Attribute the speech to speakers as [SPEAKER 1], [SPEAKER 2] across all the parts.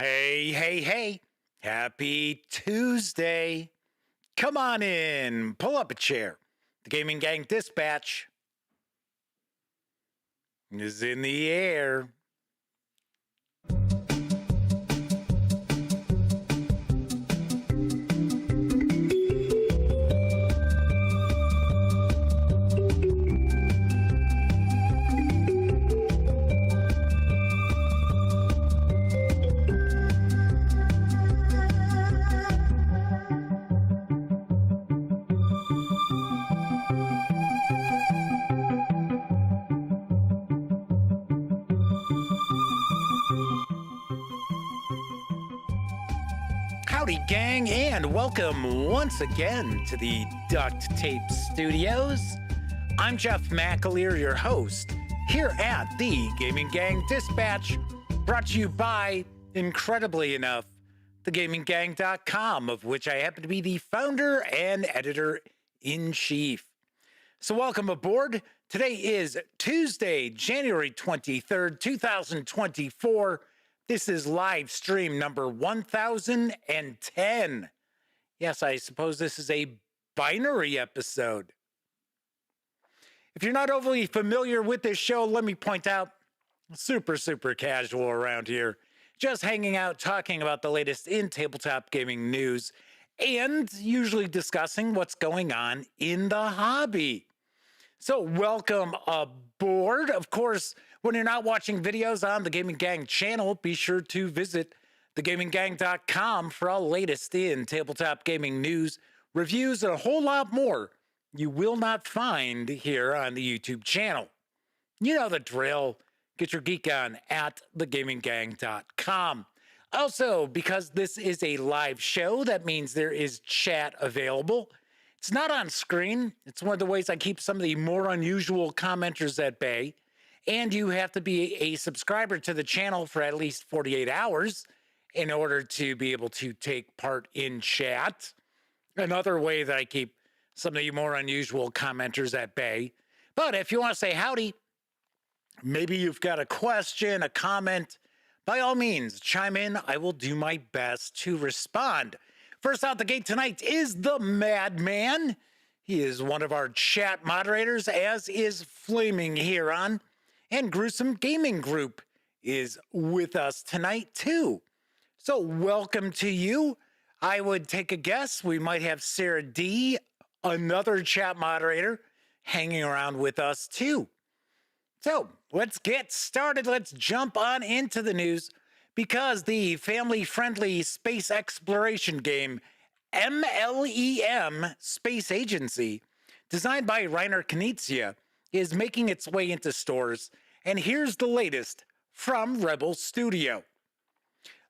[SPEAKER 1] Hey, hey, hey. Happy Tuesday. Come on in. Pull up a chair. The Gaming Gang Dispatch is in the air. Howdy, gang, and welcome once again to the Duct Tape Studios. I'm Jeff McAleer, your host, here at the Gaming Gang Dispatch, brought to you by, incredibly enough, thegaminggang.com, of which I happen to be the founder and editor-in-chief. So welcome aboard. Today is Tuesday, January 23rd, 2024. This is live stream number 1010. Yes, I suppose this is a binary episode. If you're not overly familiar with this show, let me point out, super casual around here. Just hanging out, talking about the latest in tabletop gaming news, and usually discussing what's going on in the hobby. So welcome aboard. Of course, when you're not watching videos on the Gaming Gang channel, be sure to visit thegaminggang.com for all latest in tabletop gaming news, reviews, and a whole lot more you will not find here on the YouTube channel. You know the drill. Get your geek on at thegaminggang.com. Also, because this is a live show, that means there is chat available. It's not on screen. It's one of the ways I keep some of the more unusual commenters at bay. And you have to be a subscriber to the channel for at least 48 hours in order to be able to take part in chat. Another way that I keep some of the more unusual commenters at bay. But if you want to say howdy, maybe you've got a question, a comment, by all means, chime in. I will do my best to respond. First out the gate tonight is the Madman. He is one of our chat moderators, as is Flaming Huron. And Gruesome Gaming Group is with us tonight, too. So welcome to you. I would take a guess. We might have Sarah D., another chat moderator, hanging around with us, too. So let's get started. Let's jump on into the news, because the family-friendly space exploration game MLEM Space Agency, designed by Reiner Knizia, is making its way into stores, and here's the latest from Rebel Studio.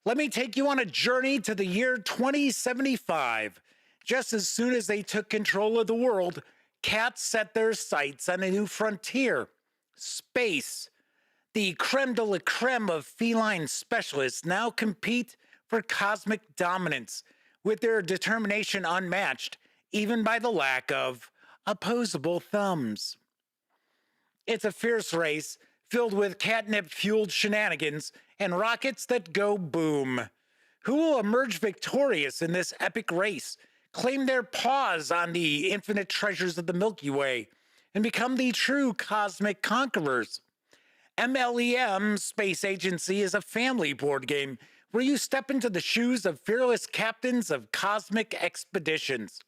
[SPEAKER 1] Let me take you on a journey to the year 2075. Just as soon as they took control of the world, cats set their sights on a new frontier: space. The creme de la creme of feline specialists now compete for cosmic dominance, with their determination unmatched even by the lack of opposable thumbs. It's a fierce race filled with catnip-fueled shenanigans and rockets that go boom. Who will emerge victorious in this epic race, claim their paws on the infinite treasures of the Milky Way, and become the true cosmic conquerors? MLEM Space Agency is a family board game where you step into the shoes of fearless captains of cosmic expeditions.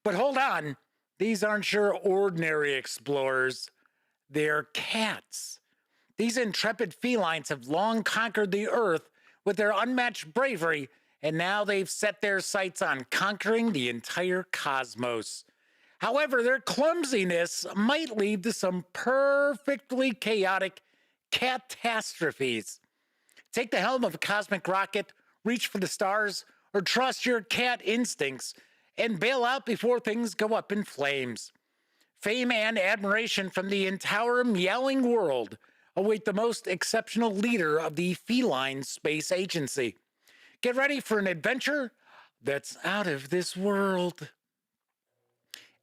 [SPEAKER 1] But hold on, these aren't your ordinary explorers. They're cats. These intrepid felines have long conquered the Earth with their unmatched bravery, and now they've set their sights on conquering the entire cosmos. However, their clumsiness might lead to some perfectly chaotic catastrophes. Take the helm of a cosmic rocket, reach for the stars, or trust your cat instincts and bail out before things go up in flames. Fame and admiration from the entire meowing world await the most exceptional leader of the Feline Space Agency. Get ready for an adventure that's out of this world.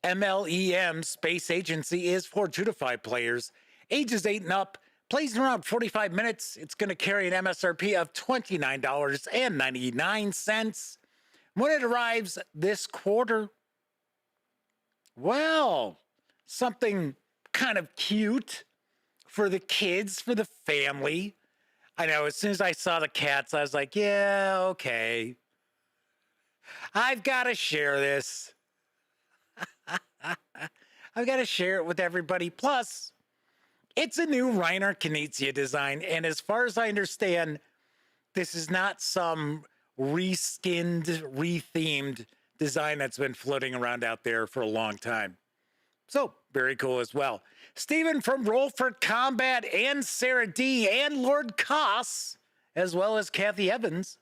[SPEAKER 1] MLEM Space Agency is for 2 to 5 players, ages 8 and up, Plays in around 45 minutes. It's going to carry an MSRP of $29.99. When it arrives this quarter, well, something kind of cute for the kids, for the family. I know, as soon as I saw the cats, I was like, yeah, okay. I've got to share this. I've got to share it with everybody. Plus, it's a new Reiner Knizia design, and as far as I understand, this is not some reskinned, rethemed design that's been floating around out there for a long time. So, very cool as well. Stephen from Roll for Combat and Sarah D. and Lord Koss, as well as Kathy Evans,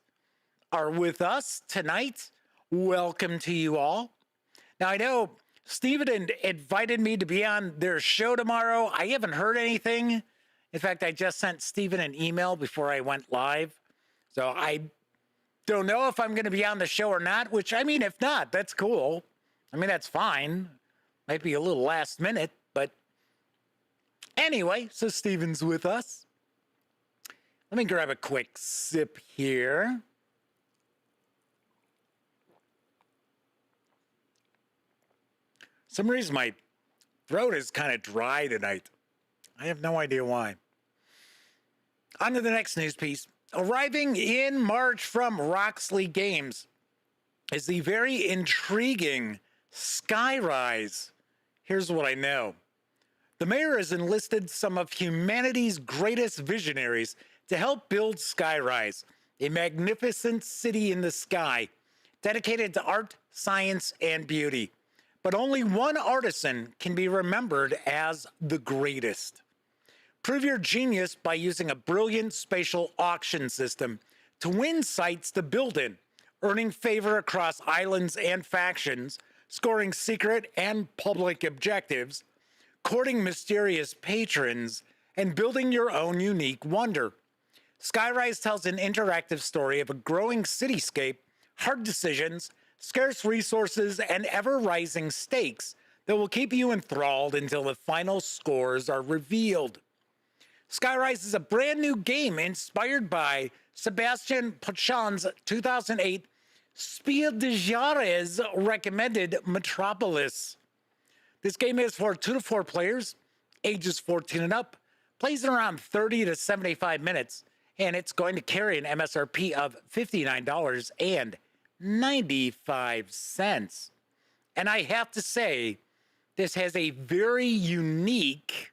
[SPEAKER 1] are with us tonight. Welcome to you all. Now, I know Stephen invited me to be on their show tomorrow. I haven't heard anything. In fact, I just sent Stephen an email before I went live. So I don't know if I'm going to be on the show or not, which, I mean, if not, that's cool. I mean, that's fine. Might be a little last minute, but anyway, so Stephen's with us. Let me grab a quick sip here. For some reason, my throat is kind of dry tonight. I have no idea why. On to the next news piece. Arriving in March from Roxley Games is the very intriguing Skyrise. Here's what I know. The mayor has enlisted some of humanity's greatest visionaries to help build Skyrise, a magnificent city in the sky, dedicated to art, science, and beauty. But only one artisan can be remembered as the greatest. Prove your genius by using a brilliant spatial auction system to win sites to build in, earning favor across islands and factions, scoring secret and public objectives, courting mysterious patrons, and building your own unique wonder. Skyrise tells an interactive story of a growing cityscape, hard decisions, scarce resources, and ever-rising stakes that will keep you enthralled until the final scores are revealed. Skyrise is a brand new game inspired by Sebastian Pachan's 2008 Spiel des Jahres recommended Metropolis. This game is for 2 to 4 players, ages 14 and up, plays in around 30 to 75 minutes, and it's going to carry an MSRP of $59.95. And I have to say, this has a very unique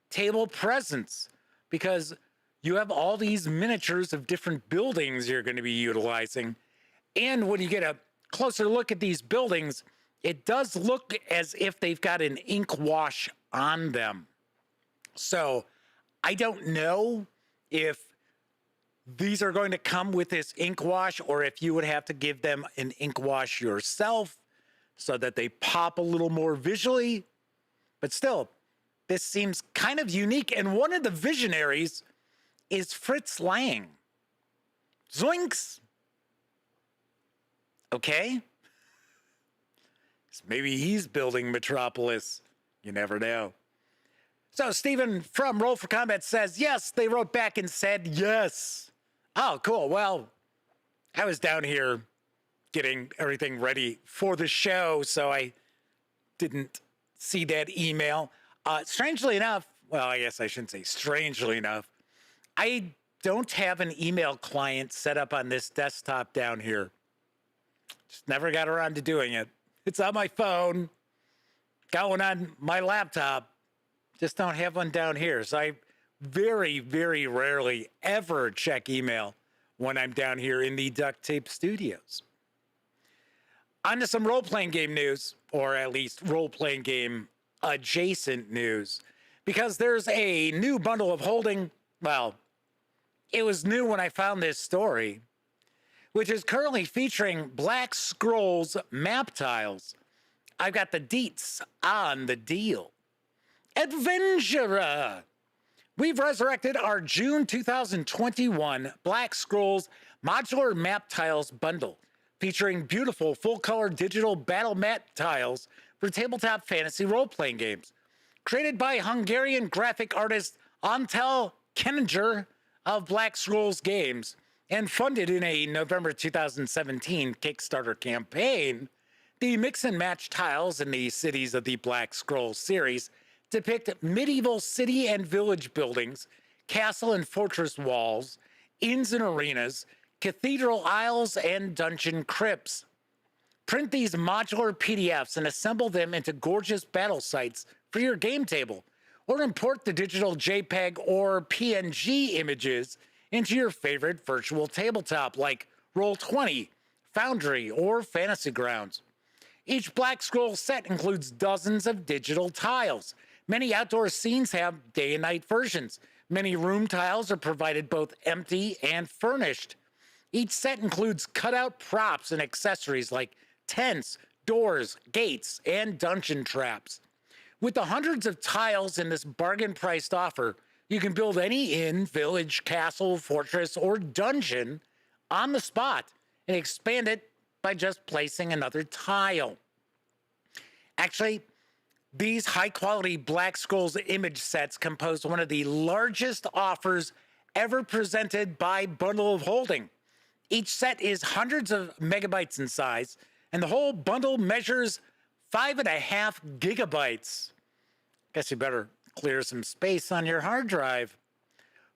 [SPEAKER 1] table presence because you have all these miniatures of different buildings you're going to be utilizing. And when you get a closer look at these buildings, it does look as if they've got an ink wash on them. So I don't know if these are going to come with this ink wash or if you would have to give them an ink wash yourself so that they pop a little more visually. But still, this seems kind of unique. And one of the visionaries is Fritz Lang. Zoinks! Okay. So maybe he's building Metropolis. You never know. So Stephen from Roll for Combat says, yes, they wrote back and said yes. Oh, cool. Well, I was down here getting everything ready for the show, so I didn't see that email. Strangely enough, well, I guess I shouldn't say strangely enough, I don't have an email client set up on this desktop down here. Just never got around to doing it. It's on my phone, got one on my laptop, just don't have one down here. So I very, very rarely ever check email when I'm down here in the Duct Tape Studios. On to some role-playing game news, or at least role-playing game adjacent news, because there's a new bundle of holding. Well, it was new when I found this story, which is currently featuring Black Scrolls map tiles. I've got the deets on the deal. Adventurer! We've resurrected our June 2021 Black Scrolls modular map tiles bundle, featuring beautiful full-color digital battle mat tiles for tabletop fantasy role-playing games. Created by Hungarian graphic artist Antel Kenninger of Black Scrolls Games, and funded in a November 2017 Kickstarter campaign, the mix and match tiles in the cities of the Black Scrolls series depict medieval city and village buildings, castle and fortress walls, inns and arenas, cathedral aisles, and dungeon crypts. Print these modular PDFs and assemble them into gorgeous battle sites for your game table, or import the digital JPEG or PNG images into your favorite virtual tabletop like Roll20, Foundry, or Fantasy Grounds. Each Black Scroll set includes dozens of digital tiles. Many outdoor scenes have day and night versions. Many room tiles are provided both empty and furnished. Each set includes cutout props and accessories like tents, doors, gates, and dungeon traps. With the hundreds of tiles in this bargain-priced offer, you can build any inn, village, castle, fortress, or dungeon on the spot and expand it by just placing another tile. Actually, these high-quality Black Scrolls image sets compose one of the largest offers ever presented by Bundle of Holding. Each set is hundreds of megabytes in size, and the whole bundle measures 5.5 gigabytes. Guess you better clear some space on your hard drive.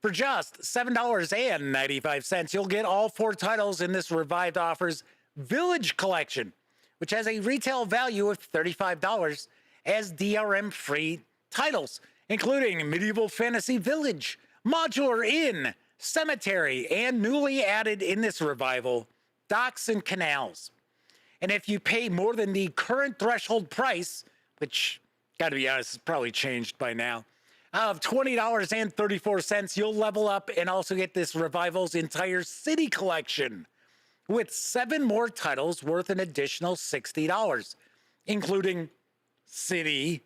[SPEAKER 1] For just $7.95, you'll get all 4 titles in this revived offer's Village Collection, which has a retail value of $35 as DRM-free titles, including Medieval Fantasy Village, Modular Inn, Cemetery, and newly added in this revival, Docks and Canals. And if you pay more than the current threshold price, which, gotta be honest, has probably changed by now, of $20.34, you'll level up and also get this revival's entire city collection, with 7 more titles worth an additional $60, including City,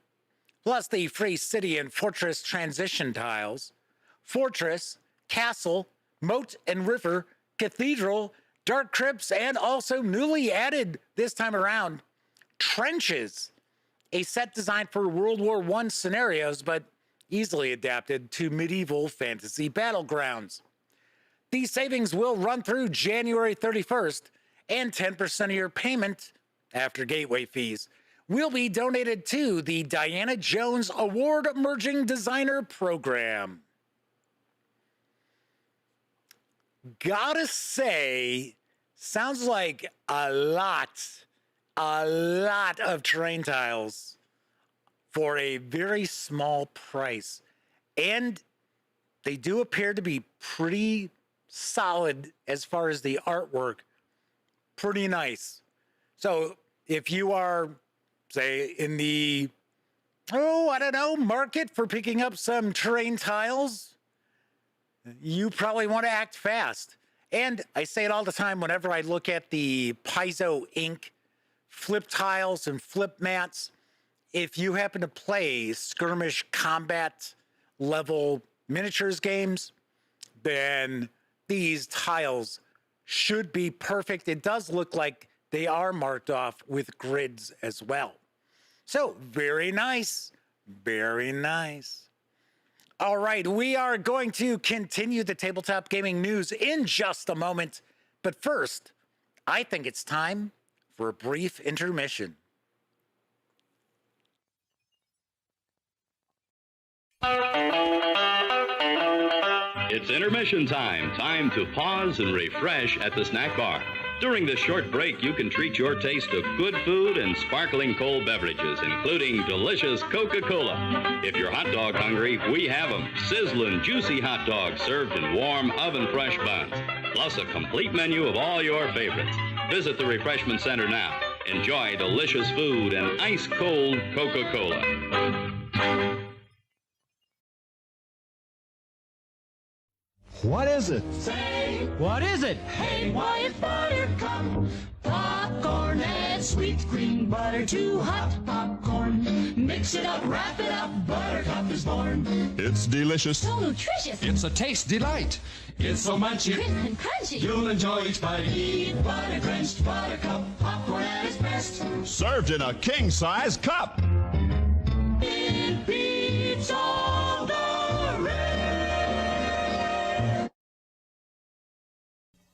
[SPEAKER 1] plus the free City and Fortress transition tiles, Fortress, Castle, Moat and River, Cathedral, Dark Crypts, and also newly added this time around, Trenches, a set designed for World War I scenarios, but easily adapted to medieval fantasy battlegrounds. These savings will run through January 31st, and 10% of your payment, after gateway fees, will be donated to the Diana Jones Award Emerging Designer Program. Gotta say, sounds like a lot of terrain tiles for a very small price. And they do appear to be pretty solid as far as the artwork. Pretty nice. So if you are, say, in the, market for picking up some terrain tiles, you probably want to act fast. And I say it all the time whenever I look at the Paizo Ink flip tiles and flip mats. If you happen to play skirmish combat level miniatures games, then these tiles should be perfect. It does look like they are marked off with grids as well. So very nice, very nice. All right, we are going to continue the tabletop gaming news in just a moment. But first, I think it's time for a brief intermission.
[SPEAKER 2] It's intermission time. Time to pause and refresh at the snack bar. During this short break, you can treat your taste of good food and sparkling cold beverages, including delicious Coca-Cola. If you're hot dog hungry, we have them. Sizzling, juicy hot dogs served in warm, oven-fresh buns, plus a complete menu of all your favorites. Visit the refreshment center now. Enjoy delicious food and ice-cold Coca-Cola.
[SPEAKER 3] What is it?
[SPEAKER 4] Say,
[SPEAKER 3] What is it?
[SPEAKER 4] hey, Wyatt Buttercup, popcorn and sweet green butter, too hot popcorn. Mix it up, wrap it up, Buttercup is born.
[SPEAKER 3] It's delicious.
[SPEAKER 5] So nutritious.
[SPEAKER 3] It's a taste delight.
[SPEAKER 4] It's so munchy,
[SPEAKER 5] Crisp and crunchy.
[SPEAKER 4] you'll enjoy each bite. Eat butter-drenched Buttercup, popcorn at its best.
[SPEAKER 3] Served in a king-size cup.
[SPEAKER 4] It beats all the rest.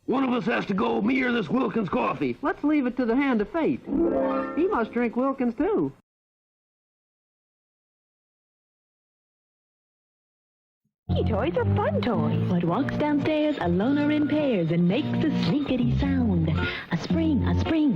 [SPEAKER 5] One of us has to go, me or this Wilkins coffee.
[SPEAKER 6] Let's leave it to the hand of fate. He must drink Wilkins, too.
[SPEAKER 7] Slinky toys are fun toys. What walks downstairs alone or in pairs and makes a slinkity sound. A spring,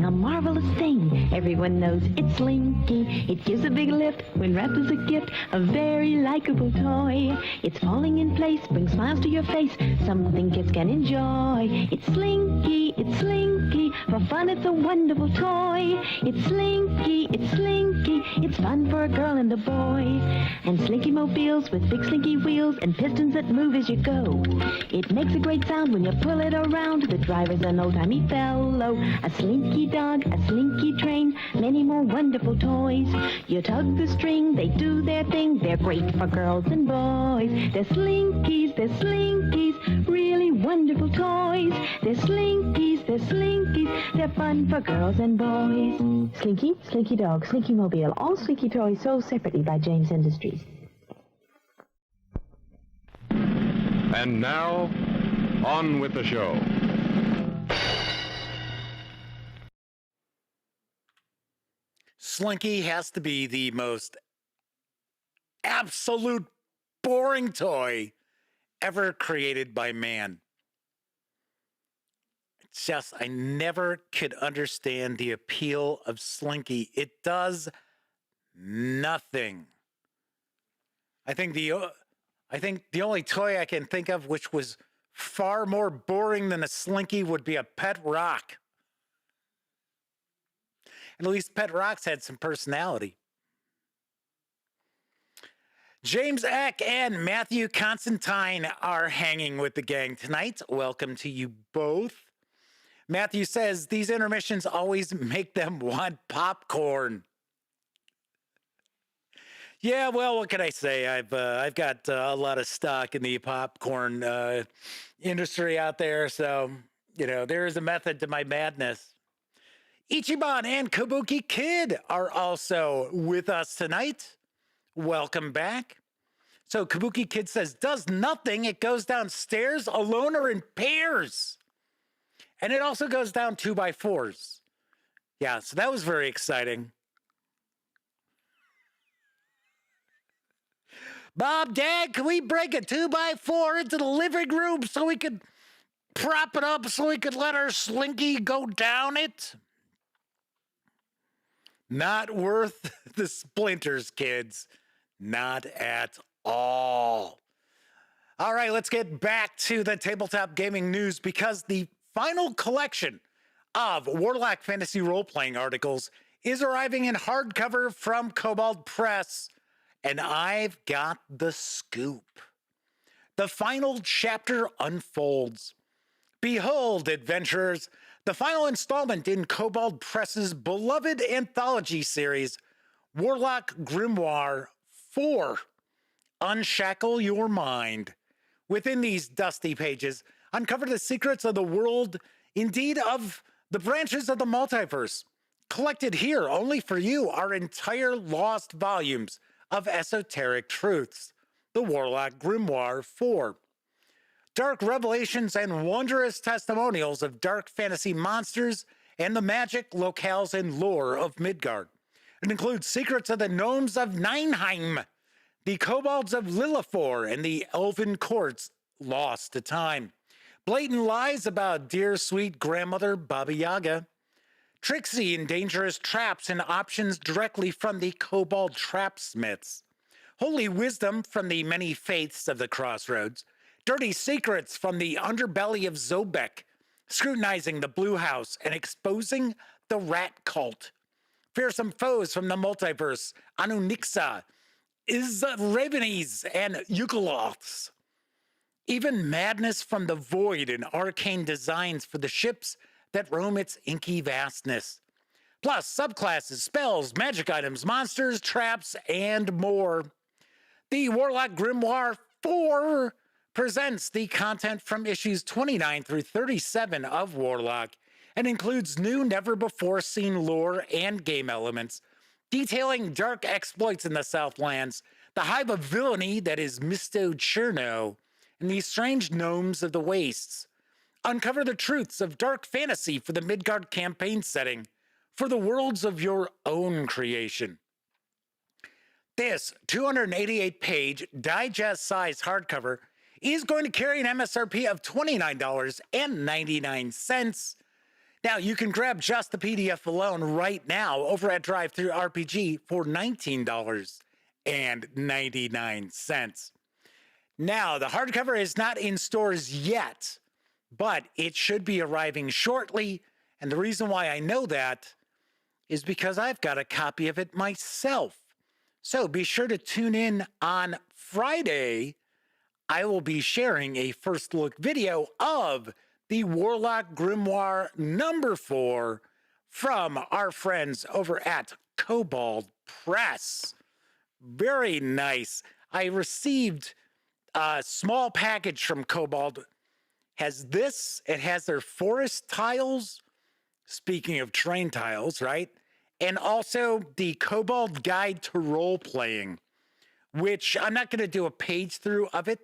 [SPEAKER 7] a marvelous thing. Everyone knows it's Slinky. It gives a big lift when wrapped as a gift. A very likable toy. It's falling in place, brings smiles to your face. Something kids can enjoy. It's Slinky, it's Slinky. For fun, it's a wonderful toy. It's Slinky, it's Slinky. It's fun for a girl and a boy. And Slinky mobiles with big slinky wheels and pistons that move as you go. It makes a great sound when you pull it around. The driver's an old-timey fellow. A slinky dog, a slinky train, many more wonderful toys. You tug the string, they do their thing. They're great for girls and boys. They're slinkies, really wonderful toys. They're slinkies, they're fun for girls and boys.
[SPEAKER 8] Slinky, Slinky Dog, Slinky Mobile, all Slinky toys sold separately by James Industries.
[SPEAKER 9] And now, on with the show.
[SPEAKER 1] Slinky has to be the most absolute boring toy ever created by man. It's just, I never could understand the appeal of Slinky. It does nothing. I think the only toy I can think of which was far more boring than a Slinky would be a pet rock. And at least pet rocks had some personality. James Eck and Matthew Constantine are hanging with the gang tonight. Welcome to you both. Matthew says these intermissions always make them want popcorn. Yeah, well, what can I say? I've got a lot of stock in the popcorn industry out there, so there is a method to my madness. Ichiban and Kabuki Kid are also with us tonight. Welcome back. So Kabuki Kid says, does nothing. It goes downstairs alone or in pairs. And it also goes down 2x4s. Yeah, so that was very exciting. Bob, Dad, can we break a 2x4 into the living room so we could prop it up so we could let our Slinky go down it? Not worth the splinters, kids. Not at all. All right, let's get back to the tabletop gaming news because the final collection of Warlock Fantasy role-playing articles is arriving in hardcover from Kobold Press, and I've got the scoop. The final chapter unfolds. Behold, adventurers, the final installment in Kobold Press's beloved anthology series, Warlock Grimoire 4, Unshackle Your Mind. Within these dusty pages, uncover the secrets of the world, indeed of the branches of the multiverse. Collected here only for you are entire lost volumes of esoteric truths, the Warlock Grimoire 4. Dark revelations and wondrous testimonials of dark fantasy monsters and the magic, locales, and lore of Midgard. It includes secrets of the gnomes of Nineheim, the kobolds of Lillefor, and the elven courts lost to time. Blatant lies about dear sweet grandmother Baba Yaga. Tricksy and dangerous traps and options directly from the kobold trapsmiths. Holy wisdom from the many faiths of the crossroads. Dirty secrets from the underbelly of Zobek, scrutinizing the Blue House and exposing the rat cult. Fearsome foes from the multiverse, Anunixa, Izravenes, and Yukoloths. Even madness from the void and arcane designs for the ships that roam its inky vastness. Plus subclasses, spells, magic items, monsters, traps, and more. The Warlock Grimoire 4 presents the content from issues 29 through 37 of Warlock and includes new never-before-seen lore and game elements, detailing dark exploits in the Southlands, the hive of villainy that is Misto Cherno, and the strange gnomes of the wastes. Uncover the truths of dark fantasy for the Midgard campaign setting for the worlds of your own creation. This 288-page digest-sized hardcover is going to carry an MSRP of $29.99. Now, you can grab just the PDF alone right now over at DriveThruRPG for $19.99. Now, the hardcover is not in stores yet, but it should be arriving shortly. And the reason why I know that is because I've got a copy of it myself. So be sure to tune in on Friday. I will be sharing a first look video of the Warlock Grimoire number 4 from our friends over at Kobold Press. Very nice. I received a small package from Kobold. Has this, it has their forest tiles, speaking of terrain tiles, right? And also the Kobold Guide to Role Playing, which I'm not going to do a page through of it.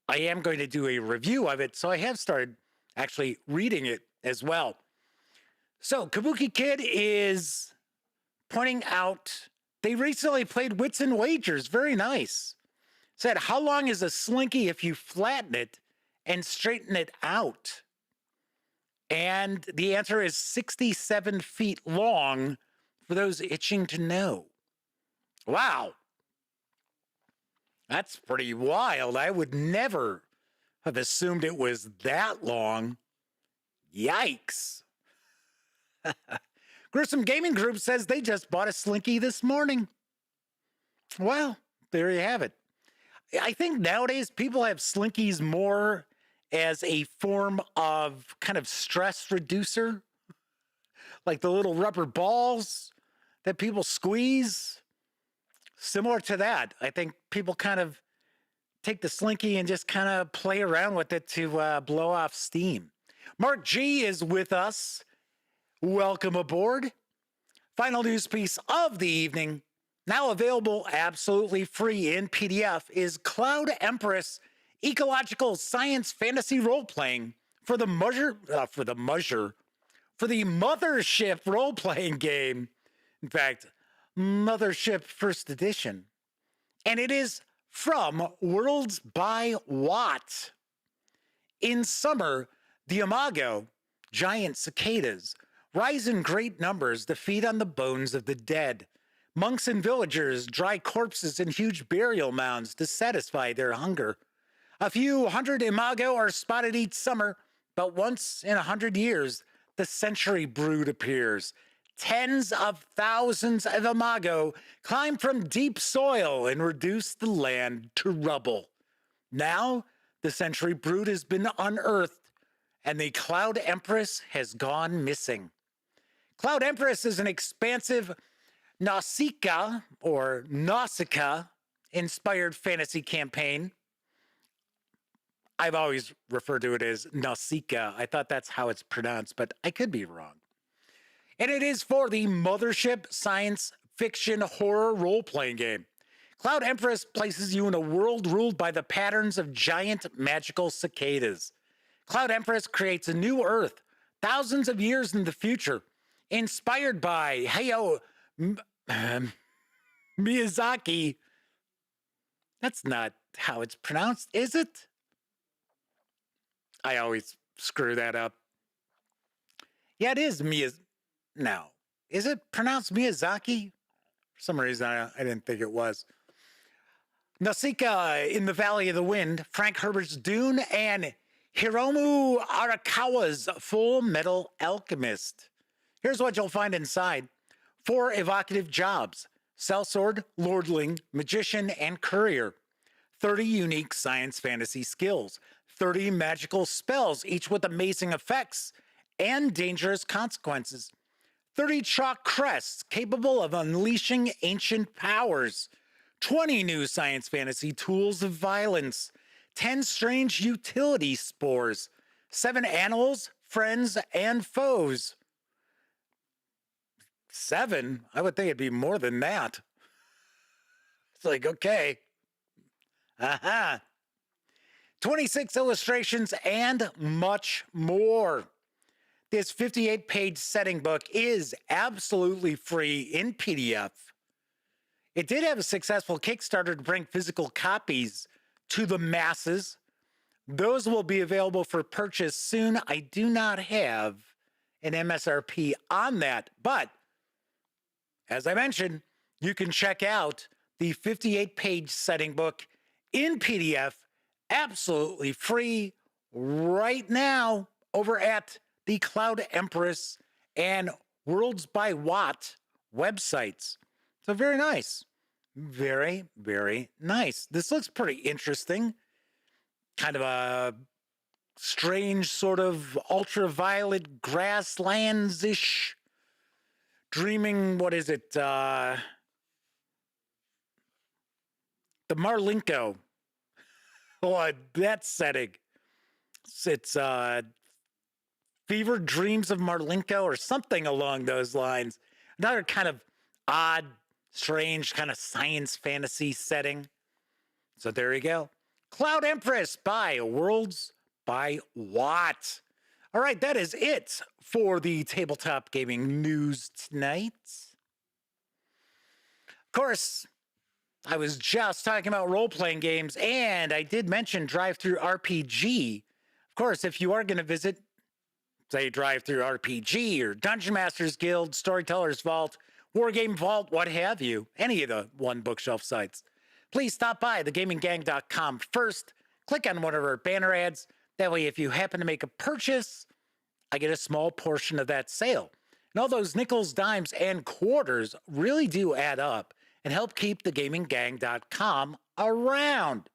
[SPEAKER 1] I am going to do a review of it, so I have started actually reading it as well. So Kabuki Kid is pointing out they recently played Wits and Wagers. Very nice. Said, how long is a slinky if you flatten it and straighten it out? And the answer is 67 feet long for those itching to know. Wow. That's pretty wild. I would never have assumed it was that long. Yikes. Gruesome Gaming Group says they just bought a slinky this morning. Well, there you have it. I think nowadays people have slinkies more as a form of kind of stress reducer, like the little rubber balls that people squeeze. Similar to that, I think people kind of take the slinky and just kind of play around with it to blow off steam. Mark G is with us. Welcome aboard. Final news piece of the evening, now available absolutely free in PDF, is Cloud Empress Ecological Science Fantasy Role-Playing for the Mothership role-playing game. In fact, Mothership First Edition. And it is from Worlds by Watt. In summer, the Imago, giant cicadas, rise in great numbers to feed on the bones of the dead. Monks and villagers dry corpses in huge burial mounds to satisfy their hunger. A few hundred Imago are spotted each summer, but once in 100 years, the century brood appears. Tens of thousands of Imago climb from deep soil and reduce the land to rubble. Now, the century brood has been unearthed, and the Cloud Empress has gone missing. Cloud Empress is an expansive Nausicaa or Nausicaa-inspired fantasy campaign. I've always referred to it as Nausicaa. I thought that's how it's pronounced, but I could be wrong. And it is for the Mothership science fiction horror role-playing game. Cloud Empress places you in a world ruled by the patterns of giant magical cicadas. Cloud Empress creates a new Earth thousands of years in the future, inspired by Hayao Miyazaki. That's not how it's pronounced, is it? I always screw that up. Yeah, it is Miyazaki. Now, is it pronounced Miyazaki? For some reason, I didn't think it was. Nausicaa in the Valley of the Wind, Frank Herbert's Dune, and Hiromu Arakawa's Full Metal Alchemist. Here's what you'll find inside. 4 evocative jobs: sellsword, lordling, magician, and courier. 30 unique science fantasy skills. 30 magical spells, each with amazing effects and dangerous consequences. 30 chalk crests capable of unleashing ancient powers. 20 new science fantasy tools of violence. 10 strange utility spores. 7 animals, friends, and foes. 7? I would think it'd be more than that. It's like, okay. Aha. 26 illustrations, and much more. This 58-page setting book is absolutely free in PDF. It did have a successful Kickstarter to bring physical copies to the masses. Those will be available for purchase soon. I do not have an MSRP on that, but as I mentioned, you can check out the 58-page setting book in PDF, absolutely free right now over at the Cloud Empress and Worlds by Watt websites. So very nice. Very, very nice. This looks pretty interesting. Kind of a strange sort of ultraviolet grasslands-ish dreaming, what is it? The Marlinko. Oh, that setting. It's Fevered Dreams of Marlinko or something along those lines. Another kind of odd, strange, kind of science fantasy setting. So there you go. Cloud Empress by Worlds by Watt. All right, that is it for the tabletop gaming news tonight. Of course, I was just talking about role-playing games, and I did mention Drive-Thru RPG. Of course, if you are going to visit, say, Drive-Thru RPG or Dungeon Masters Guild, Storyteller's Vault, Wargame Vault, what have you, any of the One Bookshelf sites, please stop by thegaminggang.com first. Click on one of our banner ads. That way, if you happen to make a purchase, I get a small portion of that sale. And all those nickels, dimes, and quarters really do add up and help keep thegaminggang.com around.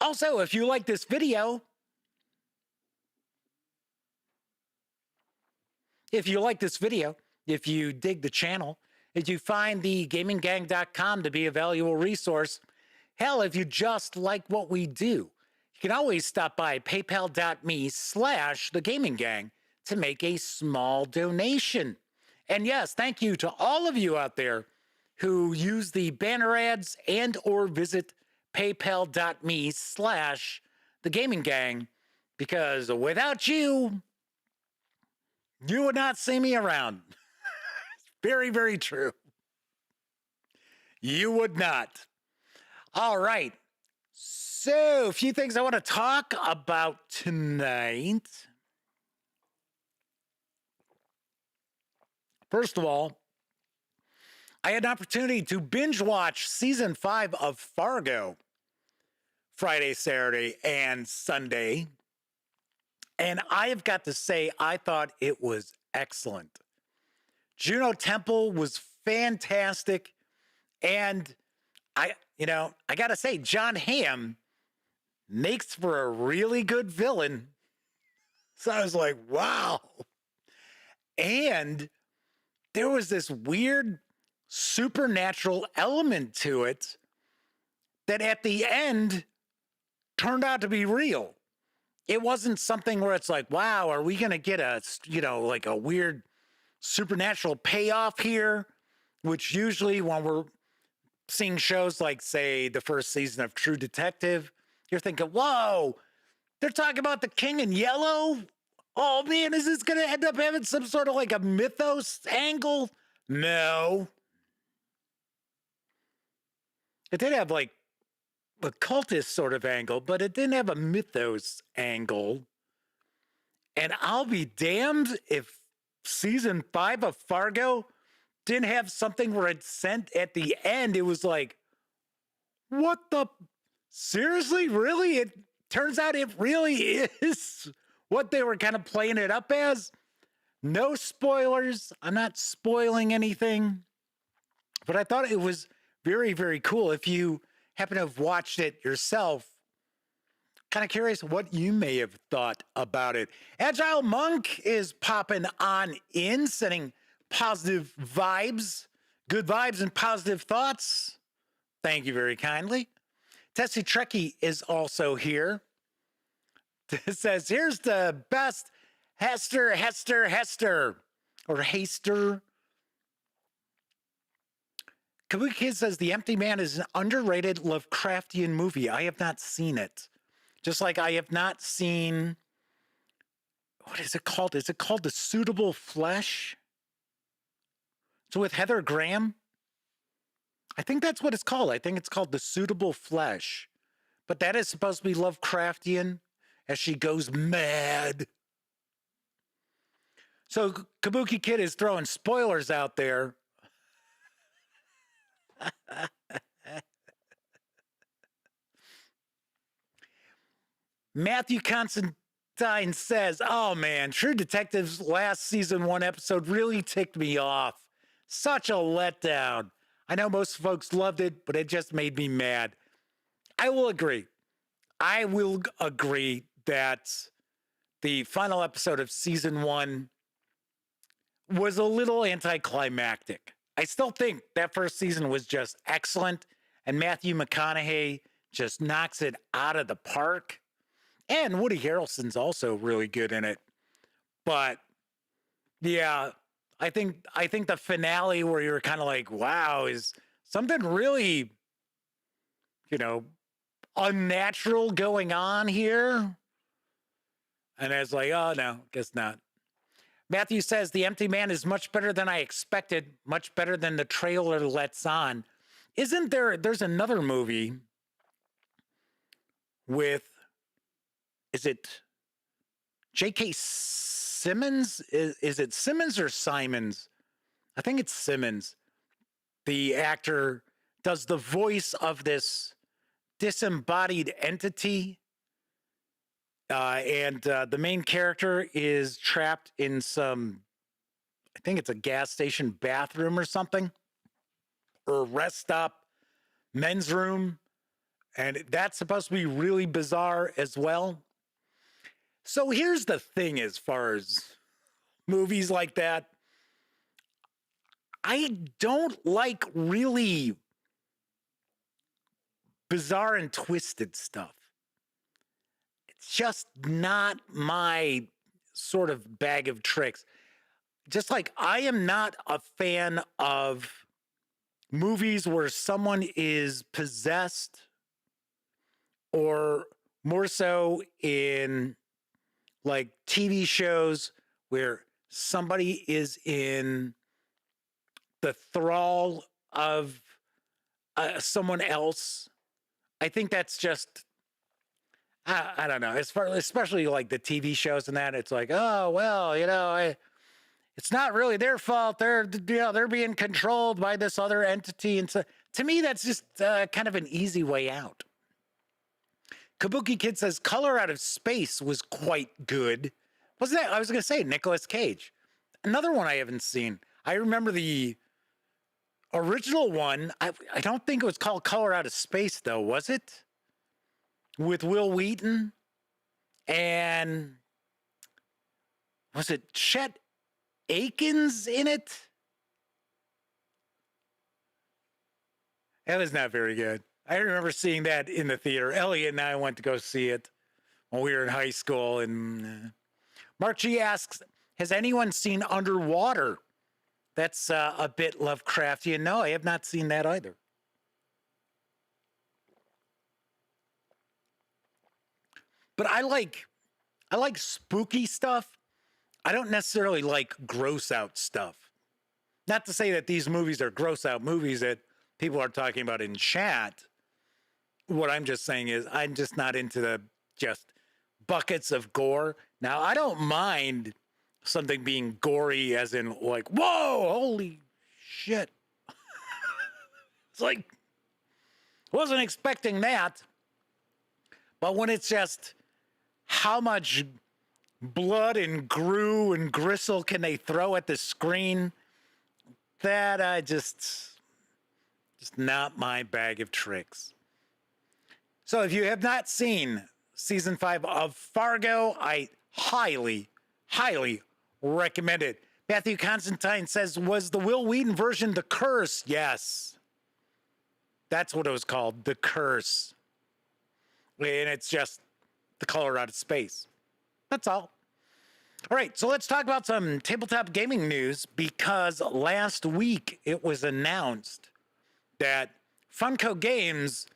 [SPEAKER 1] Also, if you like this video, if you dig the channel, if you find the gaminggang.com to be a valuable resource, hell, if you just like what we do, you can always stop by paypal.me/thegaminggang to make a small donation. And yes, thank you to all of you out there who use the banner ads and or visit paypal.me/thegaminggang, because without you, you would not see me around. Very, very true. You would not. All right. So, a few things I want to talk about tonight. First of all, I had an opportunity to binge watch season 5 of Fargo Friday, Saturday, and Sunday. And I have got to say, I thought it was excellent. Juno Temple was fantastic. And I got to say, John Hamm makes for a really good villain. So I was like, wow. And there was this weird supernatural element to it that at the end turned out to be real. It wasn't something where it's like, wow, are we going to get a weird supernatural payoff here? Which usually when we're seeing shows like, say, the first season of True Detective, you're thinking, whoa, they're talking about the King in Yellow? Oh man, is this going to end up having some sort of like a mythos angle? No. It did have like a cultist sort of angle, but it didn't have a mythos angle. And I'll be damned if season 5 of Fargo didn't have something where it sent at the end. It was like, what the? Seriously? Really? It turns out it really is what they were kind of playing it up as. No spoilers. I'm not spoiling anything. But I thought it was very, very cool. If you happen to have watched it yourself, kind of curious what you may have thought about it. Agile Monk is popping on in, sending positive vibes, good vibes and positive thoughts. Thank you very kindly. Tessie Trekkie is also here. It says, here's the best Hester, or Haster. Kabuki Kid says, The Empty Man is an underrated Lovecraftian movie. I have not seen it. Just like I have not seen, what is it called? Is it called The Suitable Flesh? It's with Heather Graham. I think that's what it's called. I think it's called The Suitable Flesh. But that is supposed to be Lovecraftian as she goes mad. So Kabuki Kid is throwing spoilers out there. Matthew Constantine says, oh man, True Detective's last season 1 episode really ticked me off. Such a letdown. I know most folks loved it, but it just made me mad. I will agree. I will agree that the final episode of season 1 was a little anticlimactic. I still think that first season was just excellent, and Matthew McConaughey just knocks it out of the park. And Woody Harrelson's also really good in it. But yeah, I think the finale where you're kind of like, wow, is something really, unnatural going on here? And I was like, oh no, guess not. Matthew says The Empty Man is much better than I expected, much better than the trailer lets on. There's another movie with, is it J.K. Simmons? Is it Simmons or Simons? I think it's Simmons. The actor does the voice of this disembodied entity. And the main character is trapped in some, I think it's a gas station bathroom or something, or rest stop men's room. And that's supposed to be really bizarre as well. So here's the thing as far as movies like that. I don't like really bizarre and twisted stuff. It's just not my sort of bag of tricks. Just like I am not a fan of movies where someone is possessed, or more so in like TV shows where somebody is in the thrall of someone else. I think that's just, I don't know, especially like the TV shows and that, it's like, oh, well, it's not really their fault. They're being controlled by this other entity. And so to me, that's just kind of an easy way out. Kabuki Kid says Color Out of Space was quite good. Wasn't that? I was going to say Nicolas Cage. Another one I haven't seen. I remember the original one. I don't think it was called Color Out of Space, though, was it? With Will Wheaton. And was it Chet Akins in it? That was not very good. I remember seeing that in the theater. Elliot and I went to go see it when we were in high school. And Mark G asks, has anyone seen Underwater? That's a bit Lovecraftian. No, I have not seen that either. But I like spooky stuff. I don't necessarily like gross out stuff. Not to say that these movies are gross out movies that people are talking about in chat. What I'm just saying is I'm just not into the just buckets of gore. Now, I don't mind something being gory as in like, whoa, holy shit. It's like, wasn't expecting that. But when it's just how much blood and grue and gristle can they throw at the screen, that I just not my bag of tricks. So if you have not seen season 5 of Fargo, I highly, highly recommend it. Matthew Constantine says, was the Will Wheaton version The Curse? Yes. That's what it was called, The Curse. And it's just the Color Out of Space. That's all. All right, so let's talk about some tabletop gaming news, because last week it was announced that Funko Games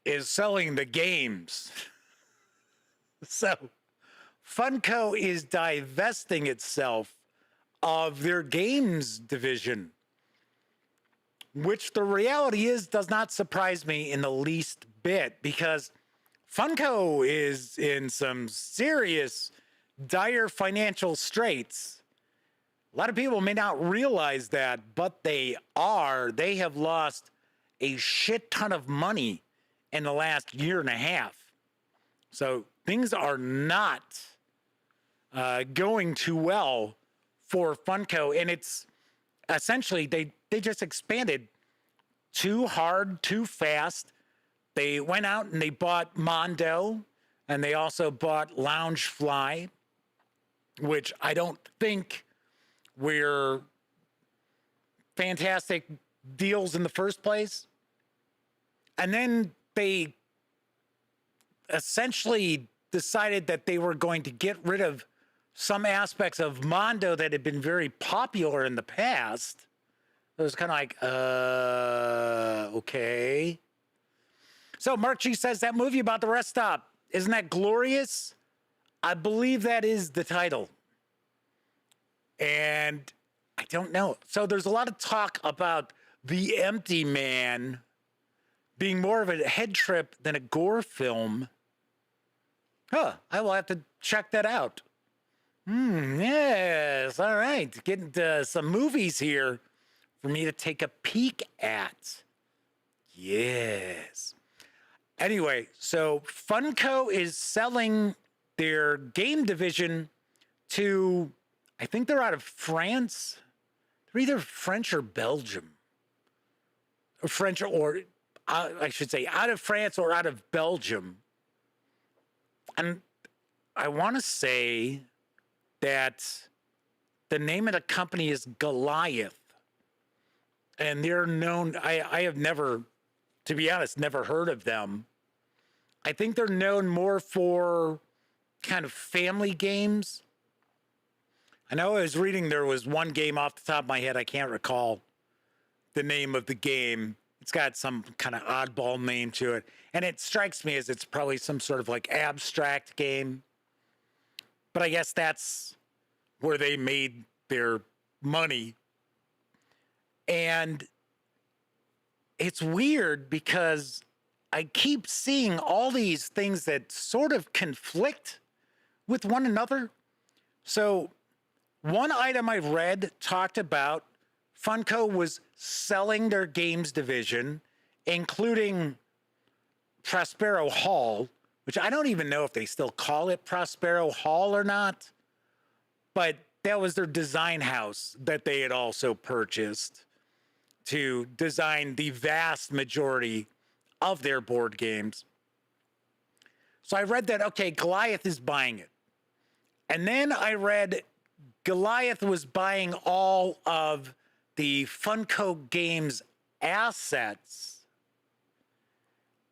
[SPEAKER 1] is selling the games. So Funko is divesting itself of their games division, which the reality is does not surprise me in the least bit, because Funko is in some serious, dire financial straits. A lot of people may not realize that, but they are. They have lost a shit ton of money in the last year and a half. So things are not going too well for Funko. And it's essentially, they just expanded too hard, too fast. They went out and they bought Mondo, and they also bought Loungefly, which I don't think were fantastic deals in the first place. And then they essentially decided that they were going to get rid of some aspects of Mondo that had been very popular in the past. It was kind of like, okay. So Mark G says, that movie about the rest stop, isn't that glorious? I believe that is the title. And I don't know. So there's a lot of talk about The Empty Man being more of a head trip than a gore film. Huh, I will have to check that out. Yes, all right. Getting to some movies here for me to take a peek at. Yes. Anyway, so Funko is selling their game division to, I think they're out of France. They're either French or Belgium. Or French, or I should say out of France or out of Belgium. And I want to say that the name of the company is Goliath. And they're known, I have never, to be honest, never heard of them. I think they're known more for kind of family games. I know I was reading there was one game off the top of my head, I can't recall the name of the game. It's got some kind of oddball name to it. And it strikes me as it's probably some sort of like abstract game. But I guess that's where they made their money. And it's weird because I keep seeing all these things that sort of conflict with one another. So one item I read talked about Funko was selling their games division, including Prospero Hall, which I don't even know if they still call it Prospero Hall or not, but that was their design house that they had also purchased to design the vast majority of their board games. So I read that, okay, Goliath is buying it. And then I read Goliath was buying all of the Funko Games assets,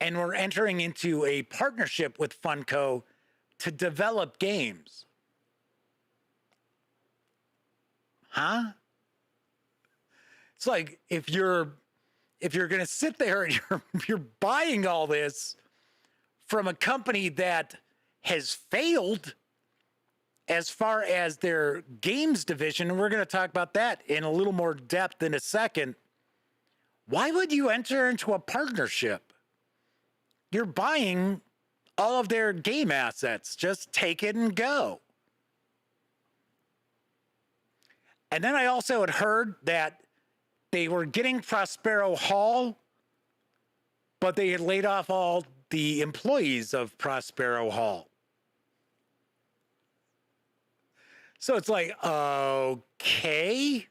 [SPEAKER 1] and we're entering into a partnership with Funko to develop games. Huh? It's like if you're going to sit there and you're buying all this from a company that has failed as far as their games division, and we're going to talk about that in a little more depth in a second, why would you enter into a partnership? You're buying all of their game assets. Just take it and go. And then I also had heard that they were getting Prospero Hall, but they had laid off all the employees of Prospero Hall. So it's like, okay.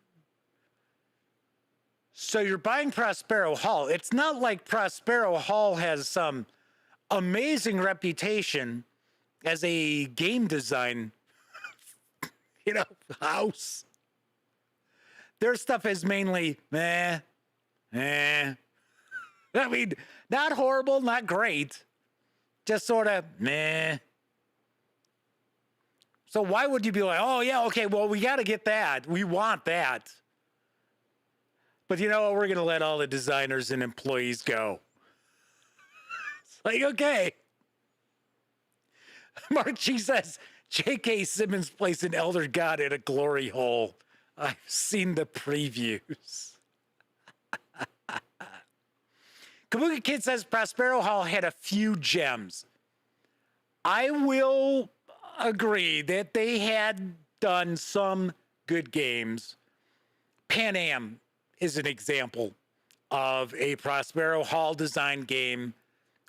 [SPEAKER 1] So you're buying Prospero Hall. It's not like Prospero Hall has some amazing reputation as a game design, house. Their stuff is mainly I mean, not horrible, not great, just sort of meh. So why would you be like, oh yeah, okay, well, we got to get that. We want that. But you know what? We're going to let all the designers and employees go. It's like, okay. Mark G says, J.K. Simmons plays an elder god in a glory hole. I've seen the previews. Kabuki Kid says Prospero Hall had a few gems. I will agree that they had done some good games. Pan Am is an example of a Prospero Hall design game,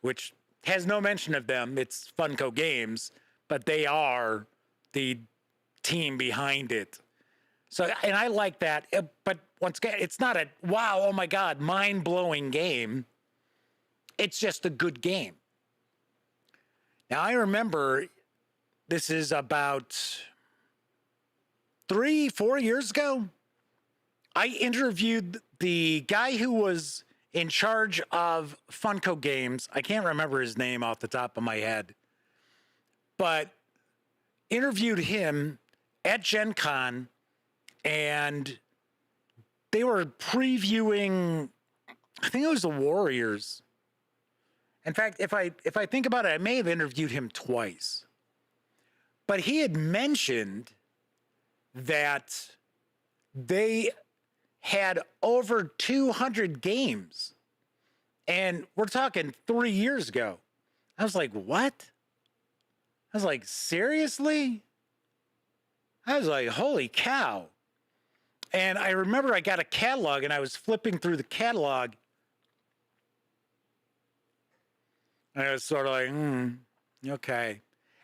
[SPEAKER 1] which has no mention of them. It's Funko Games, but they are the team behind it. So, and I like that. But once again, it's not a wow, oh my God, mind-blowing game. It's just a good game. Now, I remember this is about 3-4 years ago. I interviewed the guy who was in charge of Funko Games. I can't remember his name off the top of my head, but interviewed him at Gen Con, and they were previewing, I think it was the Warriors. In fact, if I think about it, I may have interviewed him twice. But he had mentioned that they had over 200 games. And we're talking 3 years ago. I was like, what? I was like, seriously? I was like, holy cow. And I remember I got a catalog and I was flipping through the catalog. And I was sort of like, okay.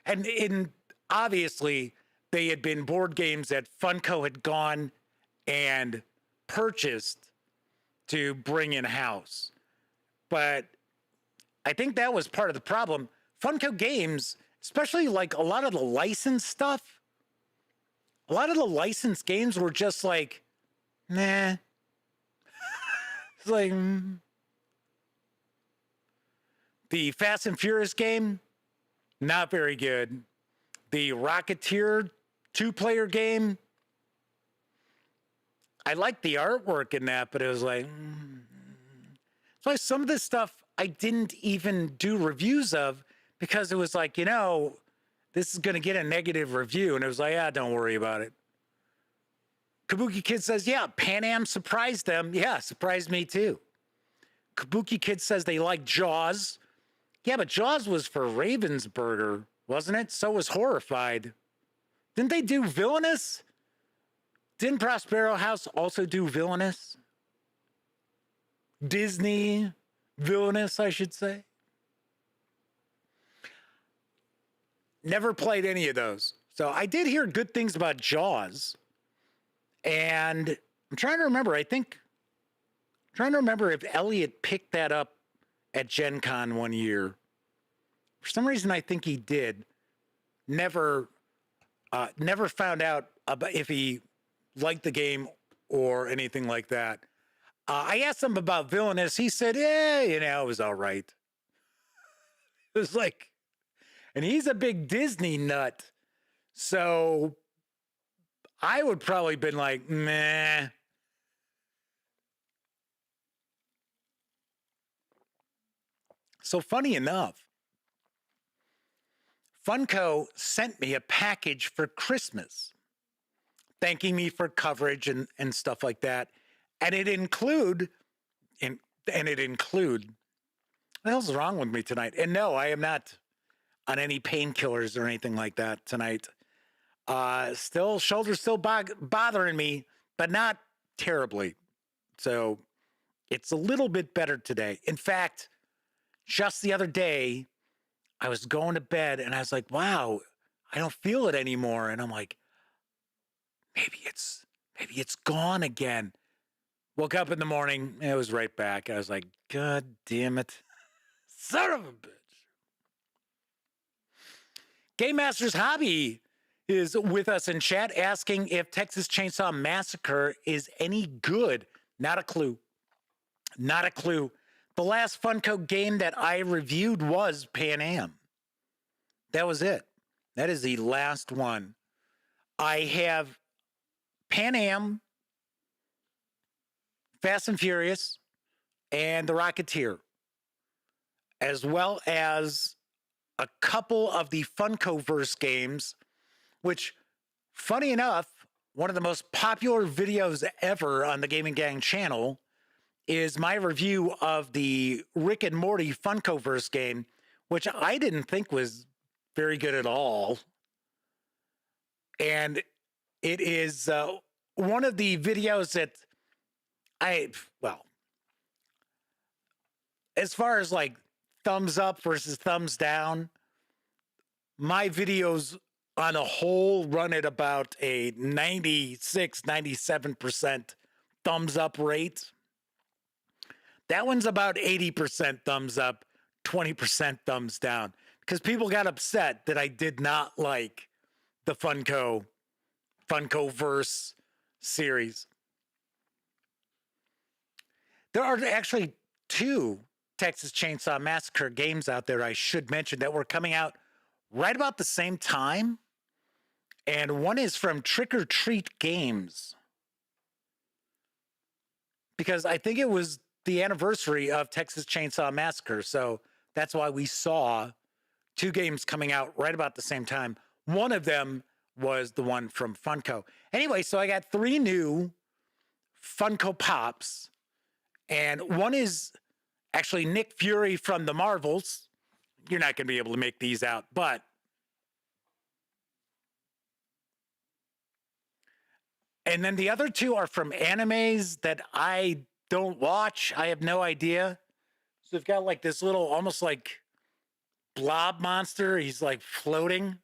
[SPEAKER 1] And obviously, they had been board games that Funko had gone and purchased to bring in-house. But I think that was part of the problem. Funko Games, especially like a lot of the licensed stuff, a lot of the licensed games were just like, nah. It's like, The Fast and Furious game, not very good. The Rocketeer 2-player game, I liked the artwork in that, but it was like, So some of this stuff I didn't even do reviews of because it was like, this is going to get a negative review. And it was like, don't worry about it. Kabuki Kid says, yeah, Pan Am surprised them. Yeah, surprised me too. Kabuki Kid says they like Jaws. Yeah, but Jaws was for Ravensburger, wasn't it? So was Horrified. Didn't they do Villainous? Didn't Prospero House also do Villainous? Disney Villainous, I should say. Never played any of those. So I did hear good things about Jaws. And I'm trying to remember, if Elliot picked that up at Gen Con one year. For some reason, I think he did. Never found out about if he liked the game or anything like that. I asked him about Villainous. He said, it was all right. It was like, and he's a big Disney nut. So I would probably been like, meh. So funny enough, Funko sent me a package for Christmas, thanking me for coverage and stuff like that. And it include, what the hell's wrong with me tonight? And no, I am not on any painkillers or anything like that tonight. Shoulders still bothering me, but not terribly. So it's a little bit better today. In fact, just the other day, I was going to bed and I was like, wow, I don't feel it anymore. And I'm like, maybe it's gone again. Woke up in the morning, and it was right back. I was like, God damn it. Son of a bitch. Game Master's Hobby is with us in chat asking if Texas Chainsaw Massacre is any good. Not a clue. Not a clue. The last Funko game that I reviewed was Pan Am. That was it. That is the last one. I have Pan Am, Fast and Furious, and The Rocketeer, as well as a couple of the Funkoverse games, which, funny enough, one of the most popular videos ever on the Gaming Gang channel is my review of the Rick and Morty Funkoverse game, which I didn't think was very good at all. And it is one of the videos that as far as like thumbs up versus thumbs down, my videos on a whole run at about a 96, 97% thumbs up rate. That one's about 80% thumbs up, 20% thumbs down, because people got upset that I did not like the Funkoverse series. There are actually 2 Texas Chainsaw Massacre games out there I should mention that were coming out right about the same time. And one is from Trick or Treat Games, because I think it was the anniversary of Texas Chainsaw Massacre. So that's why we saw 2 games coming out right about the same time. One of them was the one from Funko. Anyway, so I got 3 new Funko Pops, and one is actually Nick Fury from the Marvels. You're not going to be able to make these out, but and then the other 2 are from animes that I don't watch. I have no idea. So they've got like this little, almost like blob monster. He's like floating.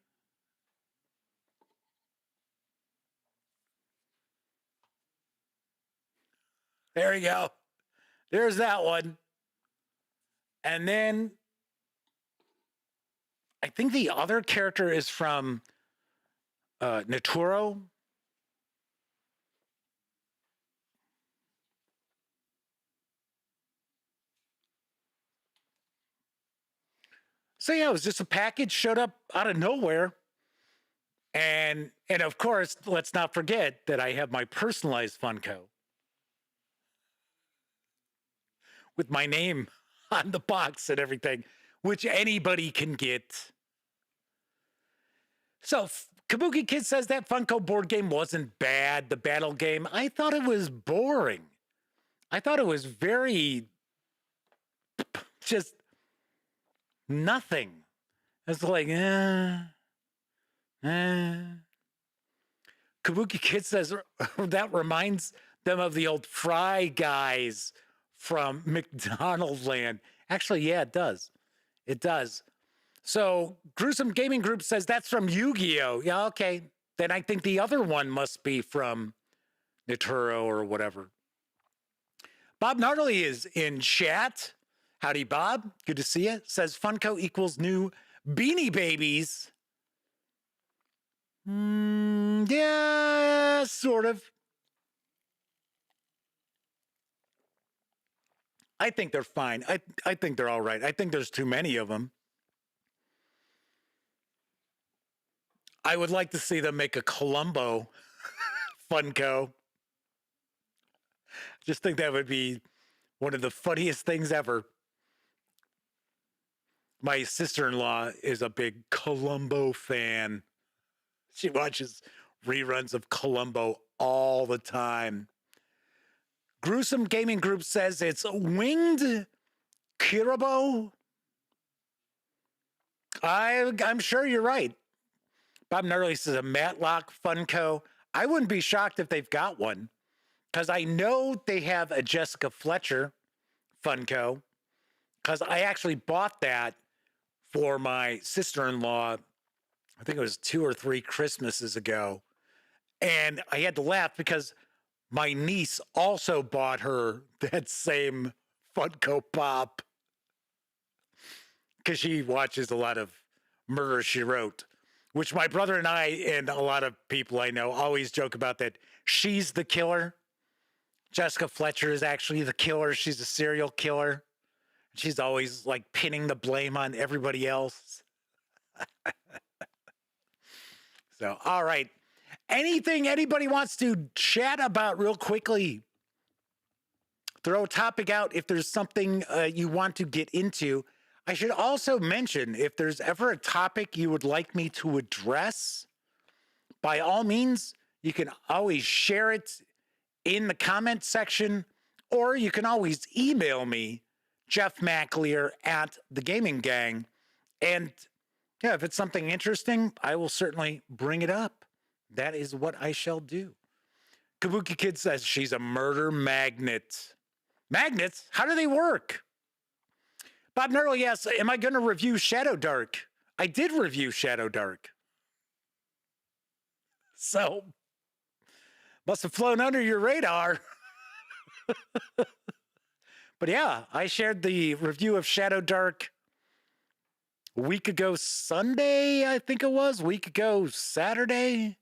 [SPEAKER 1] There you go. There's that one. And then I think the other character is from Naturo. So yeah, it was just a package, showed up out of nowhere. And of course, let's not forget that I have my personalized Funko with my name on the box and everything, which anybody can get. So Kabuki Kid says that Funko board game wasn't bad, the battle game. I thought it was boring. I thought it was very just nothing. It's like, Kabuki Kid says that reminds them of the old Fry Guys from McDonald Land. Actually, yeah, it does. It does. So Gruesome Gaming Group says that's from Yu-Gi-Oh! Yeah, okay. Then I think the other one must be from Naturo or whatever. Bob Gnarly is in chat. Howdy, Bob. Good to see you. Says Funko equals new Beanie Babies. Yeah, sort of. I think they're fine. I think they're all right. I think there's too many of them. I would like to see them make a Columbo Funko. Just think that would be one of the funniest things ever. My sister-in-law is a big Columbo fan. She watches reruns of Columbo all the time. Gruesome Gaming Group says it's Winged Kirabo. I'm sure you're right. Bob Gnarly says a Matlock Funko. I wouldn't be shocked if they've got one, because I know they have a Jessica Fletcher Funko, because I actually bought that for my sister-in-law, I think it was 2 or 3 Christmases ago. And I had to laugh because my niece also bought her that same Funko Pop, because she watches a lot of Murder, She Wrote, which my brother and I and a lot of people I know always joke about, that she's the killer. Jessica Fletcher is actually the killer. She's a serial killer. She's always like pinning the blame on everybody else. So, all right. Anything anybody wants to chat about real quickly? Throw a topic out if there's something you want to get into. I should also mention, if there's ever a topic you would like me to address, by all means, you can always share it in the comment section, or you can always email me, Jeff McAleer at The Gaming Gang. And yeah, if it's something interesting, I will certainly bring it up. That is what I shall do. Kabuki Kid says she's a murder magnet. Magnets? How do they work? Bob Nurley asks, am I going to review Shadow Dark? I did review Shadow Dark. So, must have flown under your radar. But yeah, I shared the review of Shadow Dark a week ago Sunday, I think it was. A week ago Saturday.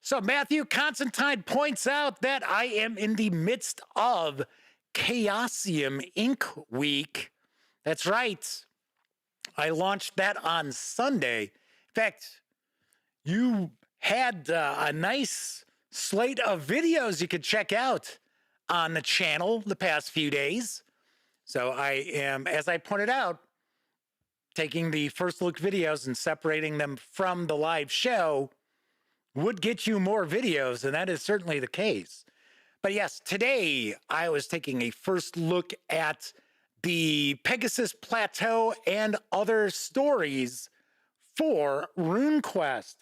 [SPEAKER 1] So Matthew Constantine points out that I am in the midst of Chaosium Inc. Week. That's right. I launched that on Sunday. In fact, you had a nice slate of videos you could check out on the channel the past few days. So I am, as I pointed out, taking the first look videos and separating them from the live show would get you more videos, and that is certainly the case. But yes, today I was taking a first look at the Pegasus Plateau and other stories for RuneQuest.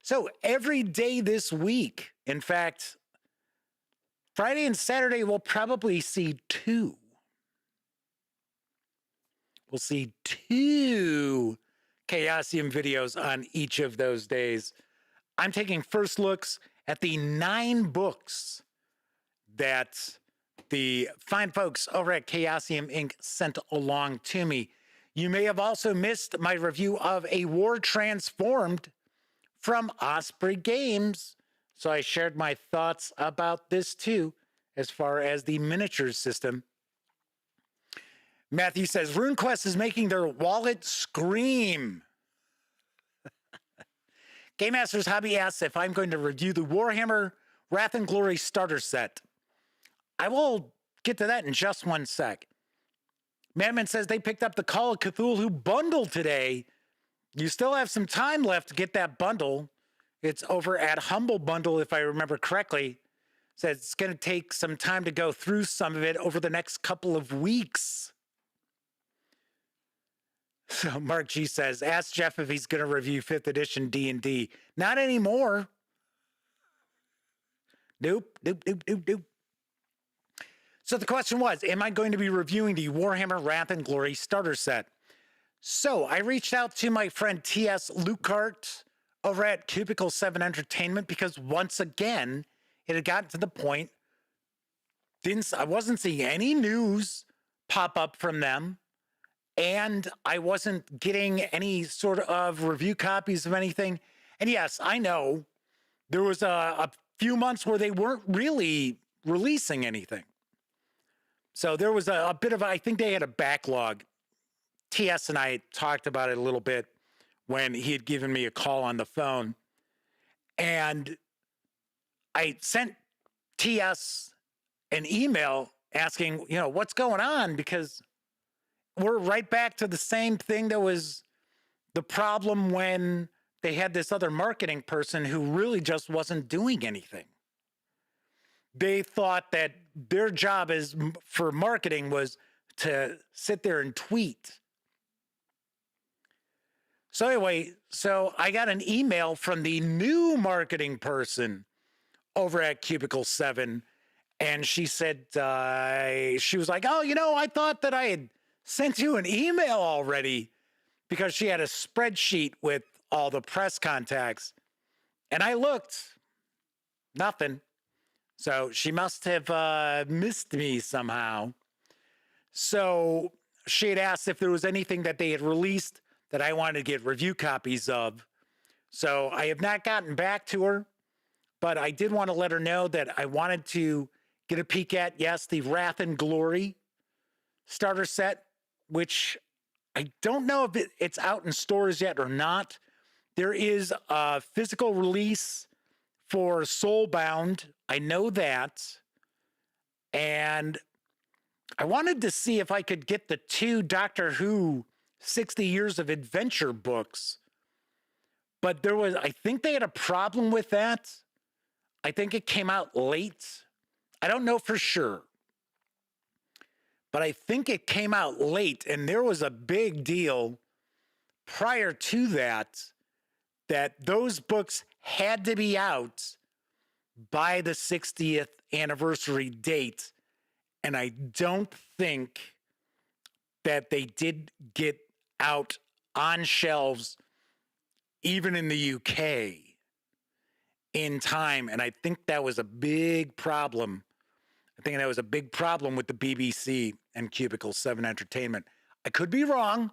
[SPEAKER 1] So every day this week, in fact, Friday and Saturday, we'll probably see two. We'll see two Chaosium videos on each of those days. I'm taking first looks at the 9 books that the fine folks over at Chaosium Inc. sent along to me. You may have also missed my review of A War Transformed from Roxley Games. So I shared my thoughts about this too, as far as the miniatures system. Matthew says, RuneQuest is making their wallet scream. Game Master's Hobby asks if I'm going to review the Warhammer Wrath and Glory starter set. I will get to that in just one sec. Madman says they picked up the Call of Cthulhu bundle today. You still have some time left to get that bundle. It's over at Humble Bundle, if I remember correctly. Says it's going to take some time to go through some of it over the next couple of weeks. So Mark G says, ask Jeff if he's going to review 5th edition D&D. Not anymore. Nope. So the question was, am I going to be reviewing the Warhammer Wrath and Glory starter set? So I reached out to my friend T.S. Lukart over at Cubicle 7 Entertainment because once again, it had gotten to the point, I wasn't seeing any news pop up from them, and I wasn't getting any sort of review copies of anything. And yes, I know there was a few months where they weren't really releasing anything. So there was a bit of, I think they had a backlog. TS and I talked about it a little bit when he had given me a call on the phone. And I sent TS an email asking, what's going on? Because we're right back to the same thing that was the problem when they had this other marketing person who really just wasn't doing anything. They thought that their job for marketing was to sit there and tweet. So anyway, I got an email from the new marketing person over at Cubicle 7, and she said, she was like, I thought that I had sent you an email already, because she had a spreadsheet with all the press contacts. And I looked, nothing. So she must have missed me somehow. So she had asked if there was anything that they had released that I wanted to get review copies of. So I have not gotten back to her, but I did want to let her know that I wanted to get a peek at, yes, the Wrath and Glory starter set, which I don't know if it's out in stores yet or not. There is a physical release for Soulbound. I know that. And I wanted to see if I could get the 2 Doctor Who 60 Years of Adventure books. But I think they had a problem with that. I think it came out late. I don't know for sure. But I think it came out late, and there was a big deal prior to that those books had to be out by the 60th anniversary date. And I don't think that they did get out on shelves, even in the UK, in time. And I think that was a big problem. I think that was a big problem with the BBC and Cubicle 7 Entertainment. I could be wrong,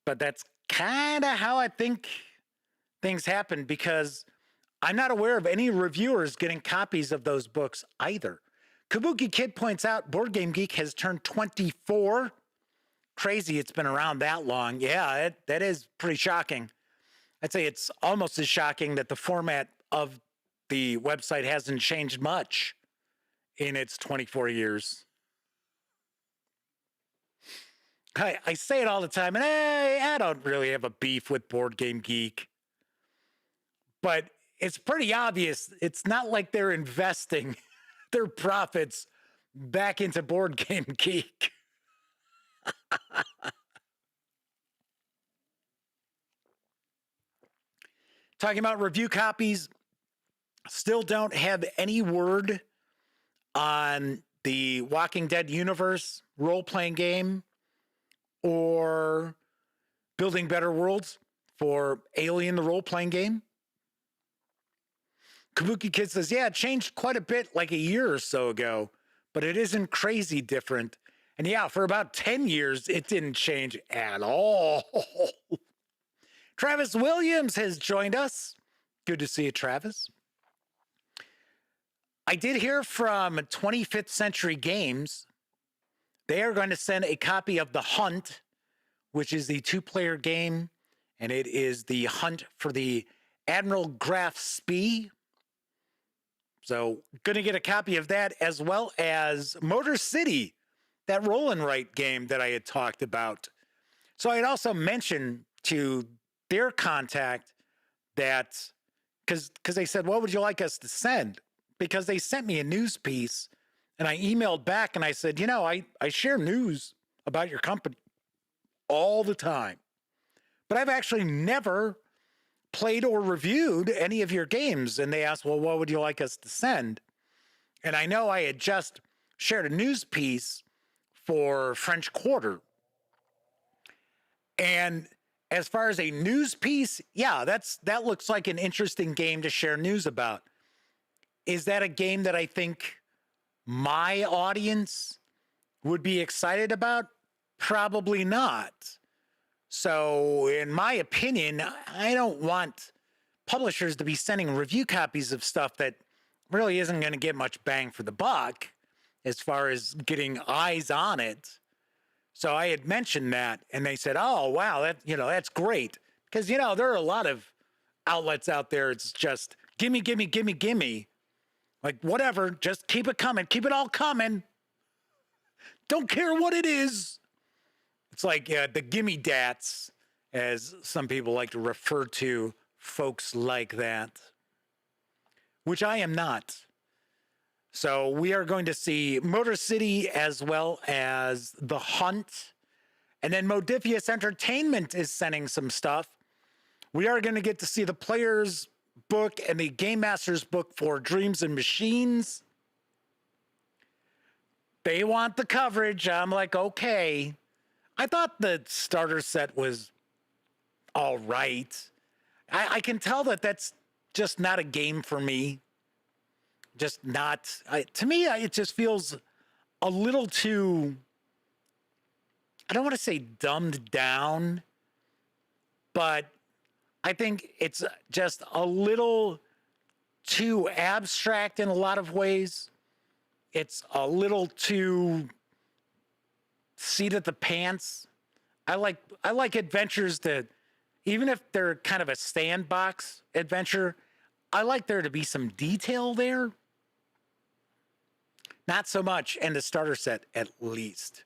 [SPEAKER 1] but that's kind of how I think things happened, because I'm not aware of any reviewers getting copies of those books either. Kabuki Kid points out Board Game Geek has turned 24. Crazy it's been around that long. Yeah, that is pretty shocking. I'd say it's almost as shocking that the format of the website hasn't changed much in its 24 years. I say it all the time, and I don't really have a beef with Board Game Geek. But it's pretty obvious. It's not like they're investing their profits back into Board Game Geek. Talking about review copies, still don't have any word on the Walking Dead universe role-playing game or Building Better Worlds for Alien, the role-playing game. Kabuki Kid says, yeah, it changed quite a bit like a year or so ago, but it isn't crazy different. And yeah, for about 10 years, it didn't change at all. Travis Williams has joined us. Good to see you, Travis. I did hear from 25th Century Games. They are going to send a copy of The Hunt, which is the 2-player game, and it is the hunt for the Admiral Graf Spee. So, going to get a copy of that, as well as Motor City, that roll and write game that I had talked about. So, I had also mentioned to their contact that, because they said, what would you like us to send? Because they sent me a news piece, and I emailed back and I said, I share news about your company all the time, but I've actually never played or reviewed any of your games. And they asked, well, what would you like us to send? And I know I had just shared a news piece for French Quarter. And as far as a news piece, yeah, that looks like an interesting game to share news about. Is that a game that I think my audience would be excited about? Probably not. So, in my opinion, I don't want publishers to be sending review copies of stuff that really isn't going to get much bang for the buck as far as getting eyes on it. So I had mentioned that, and they said, oh, wow, that's great. Because, there are a lot of outlets out there. It's just, gimme, gimme, gimme, gimme. Like, whatever, just keep it coming. Keep it all coming. Don't care what it is. It's like the gimme dats, as some people like to refer to folks like that, which I am not. So we are going to see Motor City as well as The Hunt. And then Modifius Entertainment is sending some stuff. We are going to get to see the Player's book and the Game Master's book for Dreams and Machines. They want the coverage. I'm like, okay. I thought the starter set was all right. I can tell that that's just not a game for me. Just not. To me, it just feels a little too, I don't want to say dumbed down, but I think it's just a little too abstract in a lot of ways. It's a little too seat at the pants. I like adventures that, even if they're kind of a sandbox adventure, I like there to be some detail there. Not so much in the starter set, at least.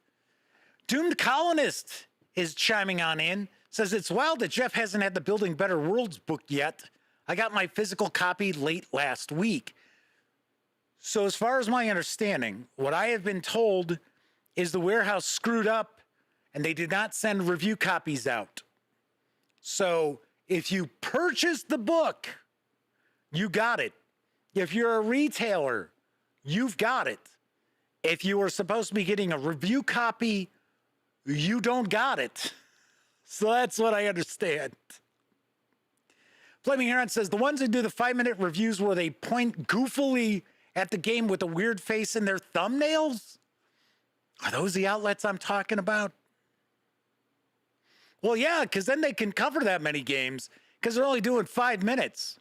[SPEAKER 1] Doomed Colonist is chiming on in. Says, it's wild that Jeff hasn't had the Building Better Worlds book yet. I got my physical copy late last week. So as far as my understanding, what I have been told is the warehouse screwed up and they did not send review copies out. So if you purchased the book, you got it. If you're a retailer, you've got it. If you were supposed to be getting a review copy, you don't got it. So that's what I understand. Flaming Heron says, the ones who do the 5-minute reviews where they point goofily at the game with a weird face in their thumbnails? Are those the outlets I'm talking about? Well, yeah, because then they can cover that many games because they're only doing 5 minutes.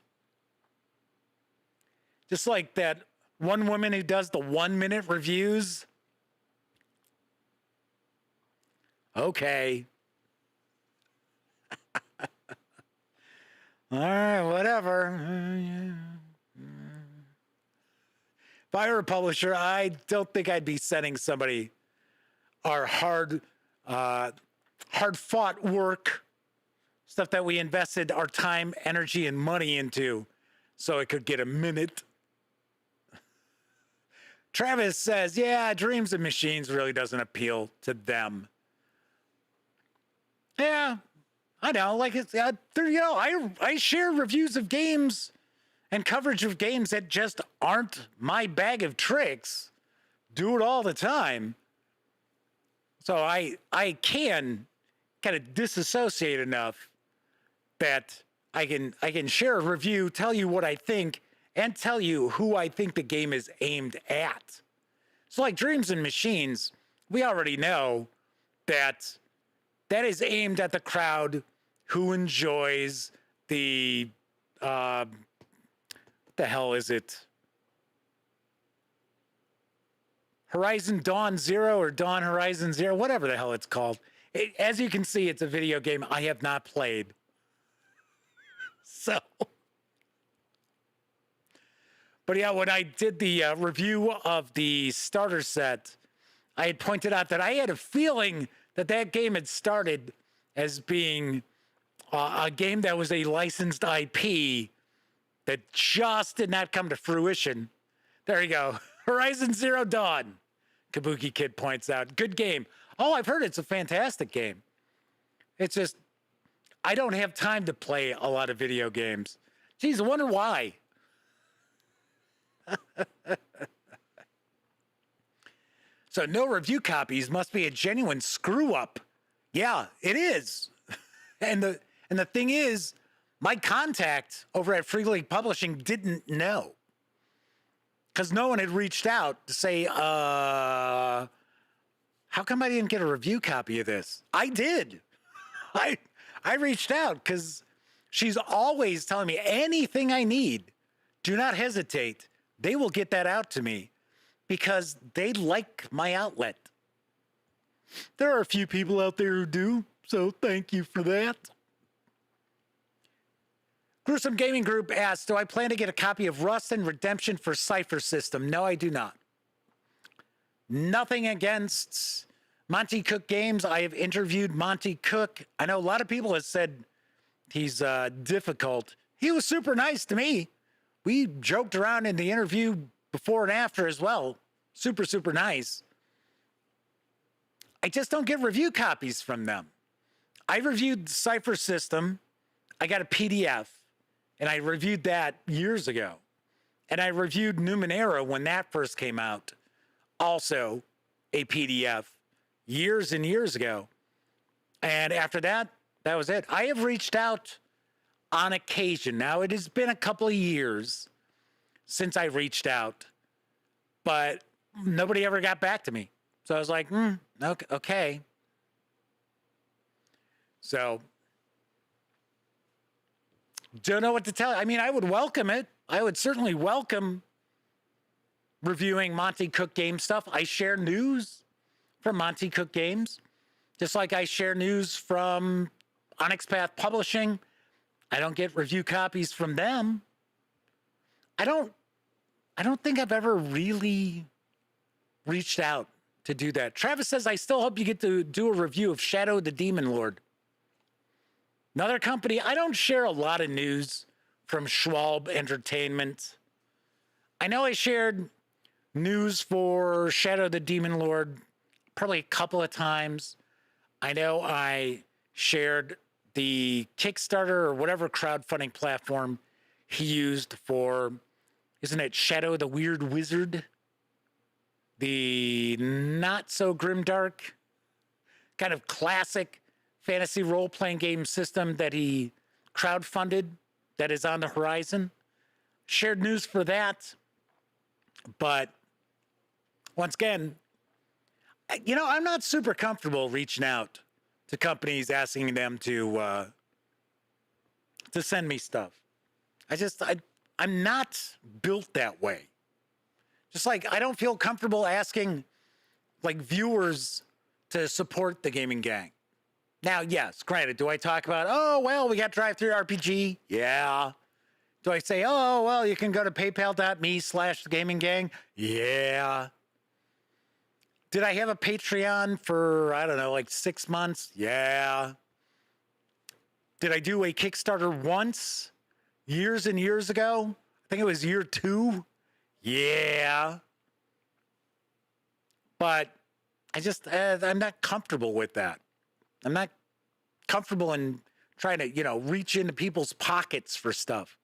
[SPEAKER 1] Just like that one woman who does the 1-minute reviews. Okay. All right, whatever. If I were a publisher, I don't think I'd be sending somebody our hard-fought work, stuff that we invested our time, energy, and money into, so it could get a minute. Travis says, yeah, Dreams and Machines really doesn't appeal to them. Yeah, I know. Like, it's, I share reviews of games and coverage of games that just aren't my bag of tricks. Do it all the time. So I can kind of disassociate enough that I can share a review, tell you what I think, and tell you who I think the game is aimed at. So like Dreams and Machines, we already know that is aimed at the crowd who enjoys the, what the hell is it? Horizon Dawn Zero or Dawn Horizon Zero, whatever the hell it's called. As you can see, it's a video game I have not played. So, but yeah, when I did the review of the starter set, I had pointed out that I had a feeling that game had started as being a game that was a licensed IP that just did not come to fruition. There you go. Horizon Zero Dawn, Kabuki Kid points out. Good game. Oh, I've heard it's a fantastic game. It's just, I don't have time to play a lot of video games. Geez, I wonder why. So no review copies must be a genuine screw up. Yeah, it is. And the thing is, my contact over at Free League Publishing didn't know. Because no one had reached out to say, how come I didn't get a review copy of this? I did. I reached out because she's always telling me anything I need. Do not hesitate. They will get that out to me because they like my outlet. There are a few people out there who do, so thank you for that. Gruesome Gaming Group asks, do I plan to get a copy of Rust and Redemption for Cypher System? No, I do not. Nothing against Monty Cook Games. I have interviewed Monty Cook. I know a lot of people have said he's difficult. He was super nice to me. We joked around in the interview before and after as well. Super, super nice. I just don't get review copies from them. I reviewed Cypher System. I got a PDF. And I reviewed that years ago. And I reviewed Numenera when that first came out. Also a PDF years and years ago. And after that, that was it. I have reached out on occasion. Now, it has been a couple of years since I reached out. But nobody ever got back to me. So I was like, okay. So don't know what to tell you. I mean, I would welcome it. I would certainly welcome reviewing Monty Cook Games stuff. I share news from Monty Cook Games, just like I share news from Onyx Path Publishing. I don't get review copies from them. I don't think I've ever really reached out to do that. Travis says, I still hope you get to do a review of Shadow the Demon Lord. Another company, I don't share a lot of news from Schwalbe Entertainment. I know I shared news for Shadow the Demon Lord probably a couple of times. I know I shared the Kickstarter or whatever crowdfunding platform he used for, isn't it Shadow the Weird Wizard? The not so grimdark, kind of classic fantasy role-playing game system that he crowdfunded that is on the horizon. Shared news for that. But once again, I'm not super comfortable reaching out to companies asking them to send me stuff. I'm not built that way. Just like I don't feel comfortable asking like viewers to support the Gaming Gang. Now, yes, granted, do I talk about, oh, well, we got Drive-Thru RPG? Yeah. Do I say, oh, well, you can go to paypal.me/gaminggang? Yeah. Did I have a Patreon for, I don't know, like 6 months? Yeah. Did I do a Kickstarter once, years and years ago? I think it was year 2. Yeah. But I'm not comfortable with that. I'm not comfortable in trying to, reach into people's pockets for stuff.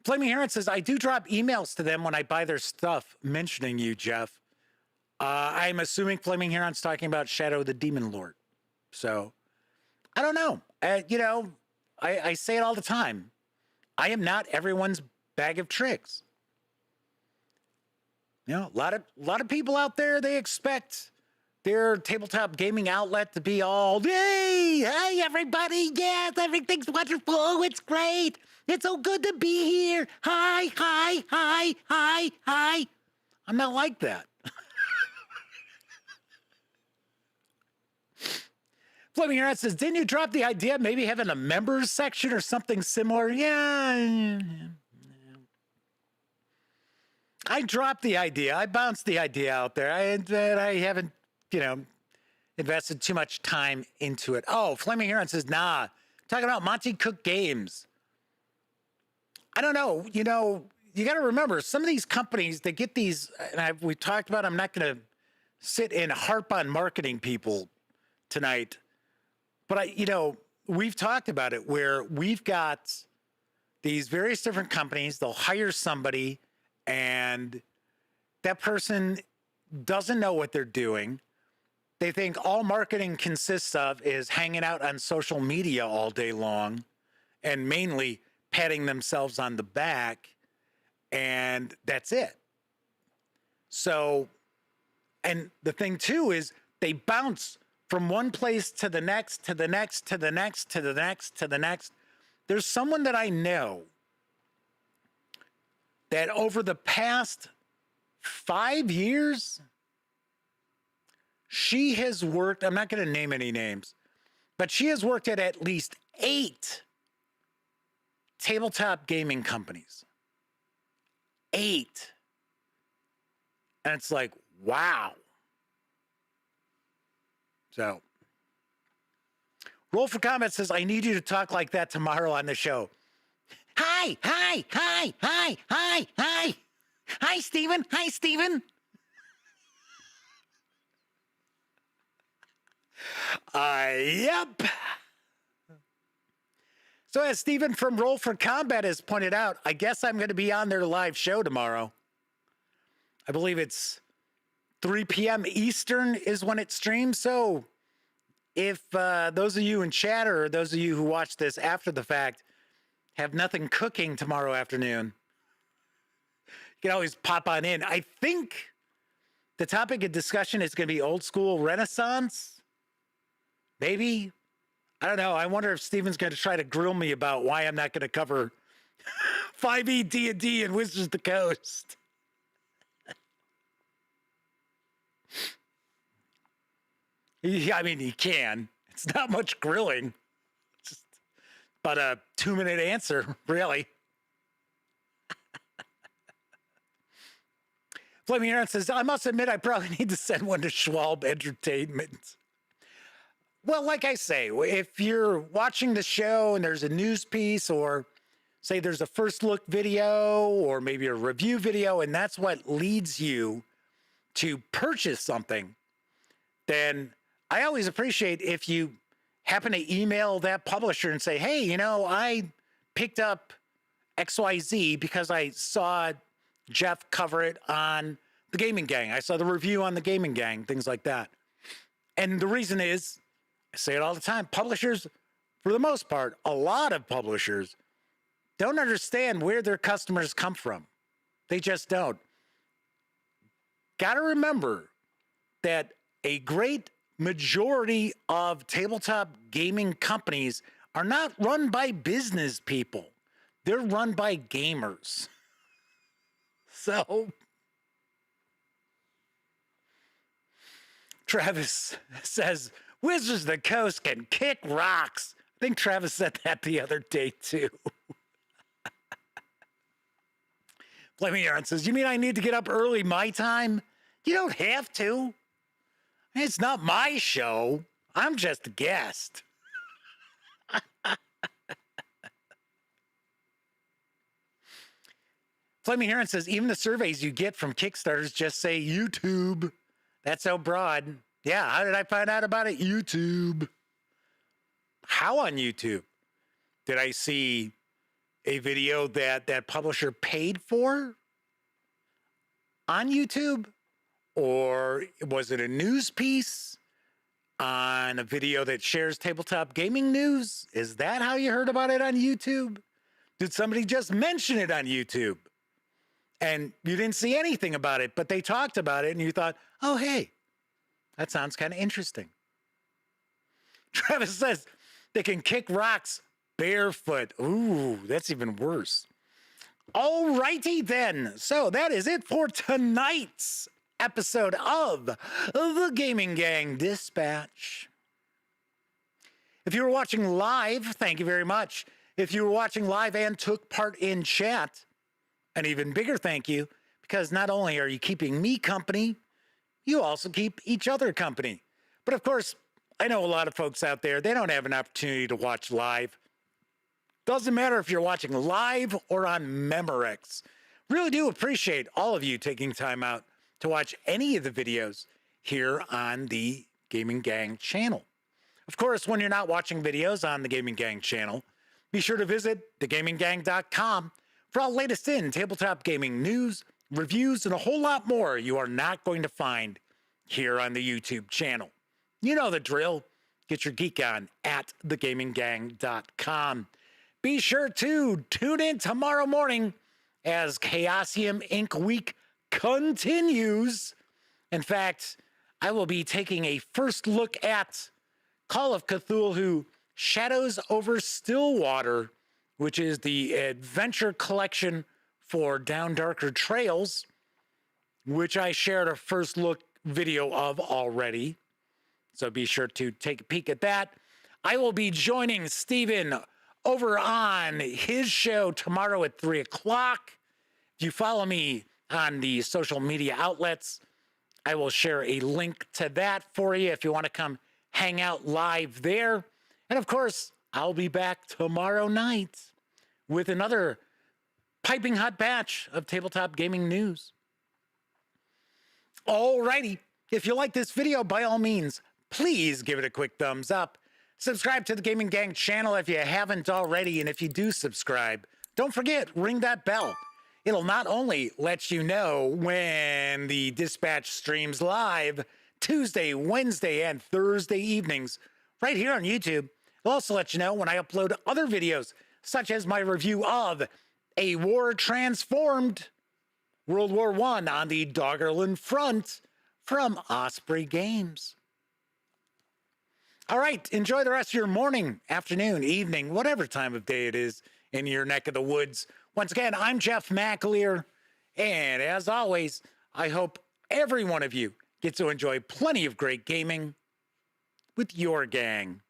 [SPEAKER 1] Flaming Heron says, I do drop emails to them when I buy their stuff, mentioning you, Jeff. I'm assuming Flaming Heron's talking about Shadow the Demon Lord. So, I don't know. I say it all the time. I am not everyone's bag of tricks. A lot of people out there, they expect their tabletop gaming outlet to be all, hey, everybody, yes, everything's wonderful, it's great, it's so good to be here, hi, hi, hi, hi, hi. I'm not like that. Flaming Heron says, didn't you drop the idea of maybe having a members section or something similar? Yeah. I dropped the idea. I bounced the idea out there. I haven't, invested too much time into it. Oh, Flaming Heron says, nah. Talking about Monty Cook Games. I don't know. You got to remember, some of these companies, they get these, and we talked about, I'm not going to sit and harp on marketing people tonight. But, we've talked about it where we've got these various different companies. They'll hire somebody, and that person doesn't know what they're doing. They think all marketing consists of is hanging out on social media all day long and mainly patting themselves on the back, and that's it. So, and the thing too is they bounce from one place to the next, to the next, to the next, to the next, to the next. There's someone that I know that over the past 5 years, she has worked, I'm not going to name any names, but she has worked at least 8 tabletop gaming companies. 8. And it's like, wow. So, Roll for Comment says, I need you to talk like that tomorrow on the show. Hi, hi, hi, hi, hi, hi. Hi, Steven. Hi, Steven. Yep. So as Steven from Roll for Combat has pointed out, I guess I'm going to be on their live show tomorrow. I believe it's 3 p.m. Eastern is when it streams. So if those of you in chat or those of you who watch this after the fact have nothing cooking tomorrow afternoon, you can always pop on in. I think the topic of discussion is going to be old school Renaissance. Maybe. I don't know. I wonder if Steven's going to try to grill me about why I'm not going to cover 5e D&D and Wizards of the Coast. I mean, he can. It's not much grilling. It's just about a 2-minute answer, really. Flaming Aaron says, I must admit I probably need to send one to Schwalb Entertainment. Well, like I say, if you're watching the show and there's a news piece, or say there's a first look video or maybe a review video, and that's what leads you to purchase something, then I always appreciate if you happen to email that publisher and say, hey, you know, I picked up XYZ because I saw Jeff cover it on the Gaming Gang. I saw the review on the Gaming Gang, things like that. And the reason is, I say it all the time, publishers, for the most part, a lot of publishers don't understand where their customers come from. They just don't. Got to remember that a great majority of tabletop gaming companies are not run by business people. They're run by gamers. So, Travis says, Wizards of the Coast can kick rocks. I think Travis said that the other day, too. Flaming Aaron says, you mean I need to get up early my time? You don't have to. It's not my show. I'm just a guest. Flaming Heron says, even the surveys you get from Kickstarters just say YouTube. That's so broad. Yeah, how did I find out about it? YouTube. How on YouTube? Did I see a video that publisher paid for on YouTube? Or was it a news piece on a video that shares tabletop gaming news? Is that how you heard about it on YouTube? Did somebody just mention it on YouTube? And you didn't see anything about it, but they talked about it and you thought, oh, hey, that sounds kind of interesting. Travis says they can kick rocks barefoot. Ooh, that's even worse. All righty then. So that is it for tonight's episode of the Gaming Gang Dispatch. If you were watching live, thank you very much. If you were watching live and took part in chat, an even bigger thank you, because not only are you keeping me company, you also keep each other company. But of course, I know a lot of folks out there, they don't have an opportunity to watch live. Doesn't matter if you're watching live or on Memorex. Really do appreciate all of you taking time out to watch any of the videos here on the Gaming Gang channel. Of course, when you're not watching videos on the Gaming Gang channel, be sure to visit thegaminggang.com for all latest in tabletop gaming news, reviews, and a whole lot more you are not going to find here on the YouTube channel. You know the drill. Get your geek on at thegaminggang.com. Be sure to tune in tomorrow morning as Chaosium Inc. Week continues. In fact, I will be taking a first look at Call of Cthulhu Shadows over Stillwater, which is the adventure collection for Down Darker Trails, which I shared a first look video of already. So be sure to take a peek at that. I will be joining Steven over on his show tomorrow at 3 o'clock. If you follow me on the social media outlets, I will share a link to that for you if you want to come hang out live there. And of course, I'll be back tomorrow night with another piping hot batch of tabletop gaming news. Alrighty, if you like this video, by all means, please give it a quick thumbs up. Subscribe to the Gaming Gang channel if you haven't already, and if you do subscribe, don't forget, ring that bell. It'll not only let you know when the Dispatch streams live Tuesday, Wednesday, and Thursday evenings right here on YouTube. It'll also let you know when I upload other videos, such as my review of A War Transformed, World War I on the Doggerland Front from Osprey Games. All right, enjoy the rest of your morning, afternoon, evening, whatever time of day it is in your neck of the woods. Once again, I'm Jeff McAleer, and as always, I hope every one of you gets to enjoy plenty of great gaming with your gang.